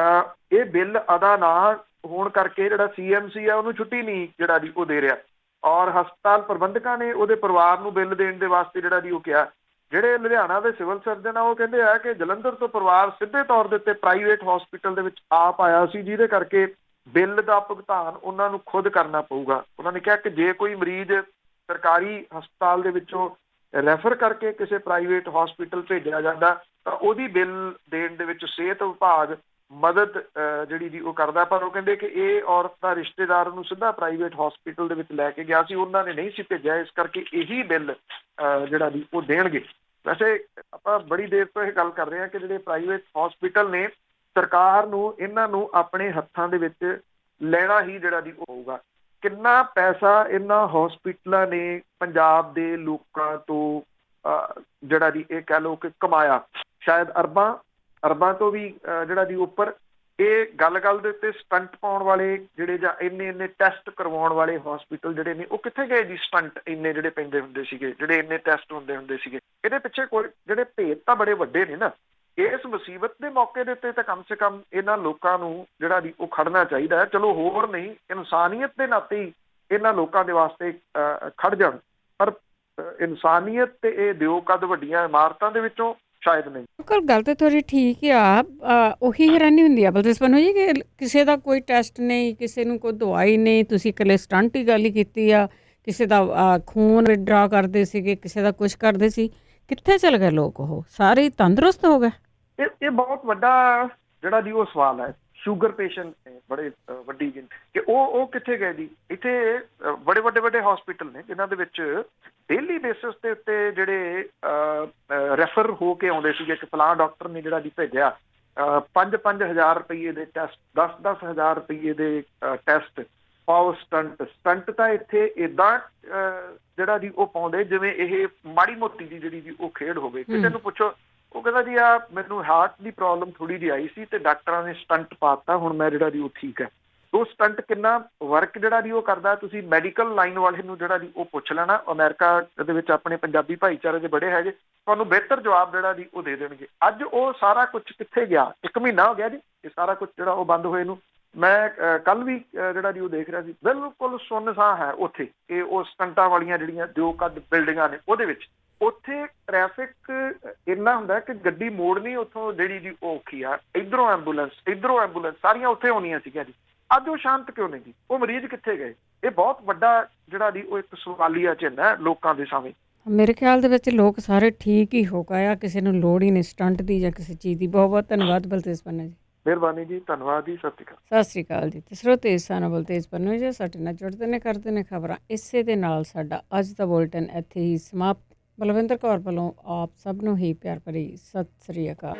ਇਹ ਬਿੱਲ ਅਦਾ ਨਾ ਹੋਣ ਕਰਕੇ ਜਿਹੜਾ CMC ਆ ਉਹਨੂੰ ਛੁੱਟੀ ਨਹੀਂ ਜਿਹੜਾ ਜੀ ਉਹ ਦੇ ਰਿਹਾ। ਔਰ ਹਸਪਤਾਲ ਪ੍ਰਬੰਧਕਾਂ ਨੇ ਉਹਦੇ ਪਰਿਵਾਰ ਨੂੰ ਬਿੱਲ ਦੇਣ ਦੇ ਵਾਸਤੇ ਜਿਹੜਾ ਜੀ ਉਹ ਕਿਹਾ। ਜਿਹੜੇ ਲੁਧਿਆਣਾ ਦੇ ਸਿਵਲ ਸਰਜਨ ਆ ਉਹ ਕਹਿੰਦੇ ਆ ਕਿ ਜਲੰਧਰ ਤੋਂ ਪਰਿਵਾਰ ਸਿੱਧੇ ਤੌਰ ਦੇ ਉੱਤੇ ਪ੍ਰਾਈਵੇਟ ਹਸਪੀਟਲ ਦੇ ਵਿੱਚ ਆਪ ਆਇਆ ਸੀ, ਜਿਹਦੇ ਕਰਕੇ ਬਿੱਲ ਦਾ ਭੁਗਤਾਨ ਉਹਨਾਂ ਨੂੰ ਖੁਦ ਕਰਨਾ ਪਊਗਾ। ਉਹਨਾਂ ਨੇ ਕਿਹਾ ਕਿ ਜੇ ਕੋਈ ਮਰੀਜ਼ ਸਰਕਾਰੀ ਹਸਪਤਾਲ ਦੇ ਵਿੱਚੋਂ ਰੈਫਰ ਕਰਕੇ ਕਿਸੇ ਪ੍ਰਾਈਵੇਟ ਹਸਪੀਟਲ ਭੇਜਿਆ ਜਾਂਦਾ ਤਾਂ ਉਹਦੀ ਬਿੱਲ ਦੇਣ ਦੇ ਵਿੱਚ ਸਿਹਤ ਵਿਭਾਗ ਮਦਦ ਜਿਹੜੀ ਜੀ ਉਹ ਕਰਦਾ। ਪਰ ਉਹ ਕਹਿੰਦੇ ਕਿ ਇਹ ਔਰਤ ਦਾ ਰਿਸ਼ਤੇਦਾਰ ਨੂੰ ਸਿੱਧਾ ਪ੍ਰਾਈਵੇਟ ਹਸਪੀਟਲ ਦੇ ਵਿੱਚ ਲੈ ਕੇ ਗਿਆ ਸੀ, ਉਹਨਾਂ ਨੇ ਨਹੀਂ ਸੀ ਭੇਜਿਆ, ਇਸ ਕਰਕੇ ਇਹੀ ਬਿੱਲ ਜਿਹੜਾ ਜੀ ਉਹ ਦੇਣਗੇ। ਵੈਸੇ ਆਪਾਂ ਬੜੀ ਦੇਰ ਤੋਂ ਇਹ ਗੱਲ ਕਰ ਰਹੇ ਹਾਂ ਕਿ ਜਿਹੜੇ ਪ੍ਰਾਈਵੇਟ ਹਸਪੀਟਲ ਨੇ ਸਰਕਾਰ ਨੂੰ ਇਹਨਾਂ ਨੂੰ ਆਪਣੇ ਹੱਥਾਂ ਦੇ ਵਿੱਚ ਲੈਣਾ ਹੀ ਜਿਹੜਾ ਜੀ ਉਹ ਹੋਊਗਾ। ਕਿੰਨਾ ਪੈਸਾ ਇਹਨਾਂ ਹਸਪੀਟਲਾਂ ਨੇ ਪੰਜਾਬ ਦੇ ਲੋਕਾਂ ਤੋਂ ਜਿਹੜਾ ਜੀ ਇਹ ਕਹਿ ਲਓ ਕਿ ਕਮਾਇਆ, ਸ਼ਾਇਦ ਅਰਬਾਂ ਤੋਂ ਵੀ ਜਿਹੜਾ ਜੀ ਉੱਪਰ। ਇਹ ਗੱਲ ਦੇ ਉੱਤੇ ਸਟੰਟ ਪਾਉਣ ਵਾਲੇ ਜਿਹੜੇ ਜਾਂ ਇੰਨੇ ਟੈਸਟ ਕਰਵਾਉਣ ਵਾਲੇ ਹਸਪੀਟਲ ਜਿਹੜੇ ਨੇ ਉਹ ਕਿੱਥੇ ਗਏ ਜੀ? ਸਟੰਟ ਇੰਨੇ ਜਿਹੜੇ ਪੈਂਦੇ ਹੁੰਦੇ ਸੀਗੇ, ਜਿਹੜੇ ਇੰਨੇ ਟੈਸਟ ਹੁੰਦੇ ਸੀਗੇ, ਇਹਦੇ ਪਿੱਛੇ ਕੋਈ ਜਿਹੜੇ ਭੇਦ ਤਾਂ ਬੜੇ ਵੱਡੇ ਨੇ ਨਾ। ਇਸ ਮੁਸੀਬਤ ਦੇ ਮੌਕੇ ਦੇ ਉੱਤੇ ਤਾਂ ਕਮ ਸੇ ਕਮ ਇਹਨਾਂ ਲੋਕਾਂ ਨੂੰ ਜਿਹੜਾ ਜੀ ਉਹ ਖੜਨਾ ਚਾਹੀਦਾ ਹੈ। ਚਲੋ ਹੋਰ ਨਹੀਂ, ਇਨਸਾਨੀਅਤ ਦੇ ਨਾਤੇ ਹੀ ਇਹਨਾਂ ਲੋਕਾਂ ਦੇ ਵਾਸਤੇ ਖੜ ਜਾਣ, ਪਰ ਇਨਸਾਨੀਅਤ ਤੇ ਇਹ ਦਿਓ ਕਦ ਵੱਡੀਆਂ ਇਮਾਰਤਾਂ ਦੇ ਵਿੱਚੋਂ ਸ਼ਾਇਦ ਨਹੀਂ। ਬਿਲਕੁਲ ਗੱਲ ਤਾਂ ਤੁਹਾਡੀ ਠੀਕ ਆ। ਉਹੀ ਹੈਰਾਨੀ ਹੁੰਦੀ ਆ ਬਲਦੇਵ ਸਾਨੂੰ ਜੀ ਕਿ ਕਿਸੇ ਦਾ ਕੋਈ ਟੈਸਟ ਨਹੀਂ, ਕਿਸੇ ਨੂੰ ਕੋਈ ਦਵਾਈ ਨਹੀਂ, ਤੁਸੀਂ ਇਕੱਲੇ ਸਟੰਟ ਦੀ ਗੱਲ ਹੀ ਕੀਤੀ ਆ। ਕਿਸੇ ਦਾ ਖੂਨ ਵਿਡਰਾ ਕਰਦੇ ਸੀਗੇ, ਕਿਸੇ ਦਾ ਕੁਛ ਕਰਦੇ ਸੀ, ਕਿੱਥੇ ਚਲ ਗਏ ਲੋਕ? ਉਹ ਸਾਰੇ ਤੰਦਰੁਸਤ ਹੋ ਗਏ। ਇਹ ਬਹੁਤ ਵੱਡਾ ਜਿਹੜਾ ਜੀ ਉਹ ਸਵਾਲ ਹੈ। ਸ਼ੂਗਰ ਪੇਸ਼ੈਂਟ ਨੇ ਬੜੇ ਵੱਡੀ ਗਿਣਤੀ ਕਿ ਉਹ ਕਿੱਥੇ ਗਏ ਜੀ? ਇੱਥੇ ਬੜੇ ਵੱਡੇ ਹਸਪੀਟਲ ਨੇ ਜਿਨ੍ਹਾਂ ਦੇ ਵਿੱਚ ਡੇਲੀ ਬੇਸਿਸ ਦੇ ਉੱਤੇ ਜਿਹੜੇ ਰੈਫਰ ਹੋ ਕੇ ਆਉਂਦੇ ਸੀਗੇ ਕਿ ਫਲਾਣਾ ਡਾਕਟਰ ਨੇ ਜਿਹੜਾ ਜੀ ਭੇਜਿਆ 5-5 ਹਜ਼ਾਰ ਰੁਪਏ ਦੇ ਟੈਸਟ, 10-10 ਹਜ਼ਾਰ ਰੁਪਏ ਦੇ ਟੈਸਟ ਪਾਓ ਸਟੰਟ ਤਾਂ ਇੱਥੇ ਇਦਾਂ ਜਿਹੜਾ ਜੀ ਉਹ ਪਾਉਂਦੇ ਜਿਵੇਂ ਇਹ ਮਾੜੀ ਮੋਟੀ ਦੀ ਜਿਹੜੀ ਜੀ ਉਹ ਖੇਡ ਹੋਵੇ। ਕਿਸੇ ਨੂੰ ਪੁੱਛੋ, ਉਹ ਕਹਿੰਦਾ ਜੀ ਆ ਮੈਨੂੰ ਹਾਰਟ ਦੀ ਪ੍ਰੋਬਲਮ ਥੋੜੀ ਜਿਹੀ ਆਈ ਸੀ ਤੇ ਡਾਕਟਰਾਂ ਨੇ ਸਟੰਟ ਪਾਤਾ, ਹੁਣ ਮੈਂ ਜਿਹੜਾ ਜੀ ਉਹ ਠੀਕ ਹੈ। ਉਹ ਸਟੰਟ ਕਿੰਨਾ ਵਰਕ ਜਿਹੜਾ ਜੀ ਉਹ ਕਰਦਾ, ਤੁਸੀਂ ਮੈਡੀਕਲ ਲਾਈਨ ਵਾਲੇ ਨੂੰ ਜਿਹੜਾ ਜੀ ਉਹ ਪੁੱਛ ਲੈਣਾ। ਅਮਰੀਕਾ ਦੇ ਵਿੱਚ ਆਪਣੇ ਪੰਜਾਬੀ ਭਾਈਚਾਰੇ ਦੇ ਬੜੇ ਹੈਗੇ, ਤੁਹਾਨੂੰ ਬਿਹਤਰ ਜਵਾਬ ਜਿਹੜਾ ਜੀ ਉਹ ਦੇ ਦੇਣਗੇ। ਅੱਜ ਉਹ ਸਾਰਾ ਕੁਝ ਕਿੱਥੇ ਗਿਆ? 1 ਮਹੀਨਾ ਹੋ ਗਿਆ ਜੀ ਇਹ ਸਾਰਾ ਕੁਝ ਜਿਹੜਾ ਉਹ ਬੰਦ ਹੋਏ ਨੂੰ। ਮੈਂ ਕੱਲ ਵੀ ਜਿਹੜਾ ਜੀ ਉਹ ਦੇਖ ਰਿਹਾ ਸੀ, ਬਿਲਕੁਲ ਸੁੰਨਸਾਨ ਹੈ ਉੱਥੇ। ਇਹ ਉਹ ਸਟੰਟਾਂ ਵਾਲੀਆਂ ਜਿਹੜੀਆਂ ਜੋ ਕੱਦ ਬਿਲਡਿੰਗਾਂ ਨੇ ਉਹਦੇ ਵਿੱਚ ਉੱਥੇ ਟ੍ਰੈਫਿਕ ਇੰਨਾ ਹੁੰਦਾ ਕਿ ਗੱਡੀ ਮੋੜਨੀ ਉੱਥੋਂ ਜਿਹੜੀ ਜੀ ਉਹ ਔਖੀ ਆ। ਇੱਧਰੋਂ ਐਂਬੂਲੈਂਸ ਸਾਰੀਆਂ ਉੱਥੇ ਆਉਣੀਆਂ ਸੀਗੀਆਂ ਜੀ। ਅੱਜ ਉਹ ਸ਼ਾਂਤ ਕਿਉਂ ਨਹੀਂ ਜੀ? ਉਹ ਮਰੀਜ਼ ਕਿੱਥੇ ਗਏ? ਇਹ ਬਹੁਤ ਵੱਡਾ ਜਿਹੜਾ ਜੀ ਉਹ ਇੱਕ ਸਵਾਲੀਆ ਚਿੰਨ੍ਹ ਹੈ ਲੋਕਾਂ ਦੇ ਸਾਹਮਣੇ। ਮੇਰੇ ਖਿਆਲ ਦੇ ਵਿੱਚ ਲੋਕ ਸਾਰੇ ਠੀਕ ਹੀ ਹੋ ਗਏ ਆ, ਕਿਸੇ ਨੂੰ ਲੋੜ ਹੀ ਨਹੀਂ ਸਟੰਟ ਦੀ ਜਾਂ ਕਿਸੇ ਚੀਜ਼ ਦੀ। ਬਹੁਤ ਬਹੁਤ ਧੰਨਵਾਦ ਬਲਤੇਜ ਪੰਨੂ ਜੀ। ਮਿਹਰਬਾਨੀ ਜੀ, ਧੰਨਵਾਦ ਜੀ, ਸਤਿ ਸ਼੍ਰੀ ਅਕਾਲ। ਸਤਿ ਸ਼੍ਰੀ ਅਕਾਲ ਜੀ। ਤੇ ਸਰੋਤੇ ਸਾਨੂੰ ਬਲਤੇਜ ਪੰਨੂ ਜੀ ਸਾਡੇ ਨਾਲ ਜੁੜਦੇ ਨੇ, ਕਰਦੇ ਨੇ ਖਬਰਾਂ। ਇਸੇ ਦੇ ਨਾਲ ਸਾਡਾ ਅੱਜ ਦਾ ਬੁਲਟਨ ਇੱਥੇ ਹੀ ਸਮਾਪਤ। ਬਲਵਿੰਦਰ ਕੌਰ ਵੱਲੋਂ ਆਪ ਸਭ ਨੂੰ ਹੀ ਪਿਆਰ ਭਰੀ ਸਤਿ ਸ਼੍ਰੀ ਅਕਾਲ।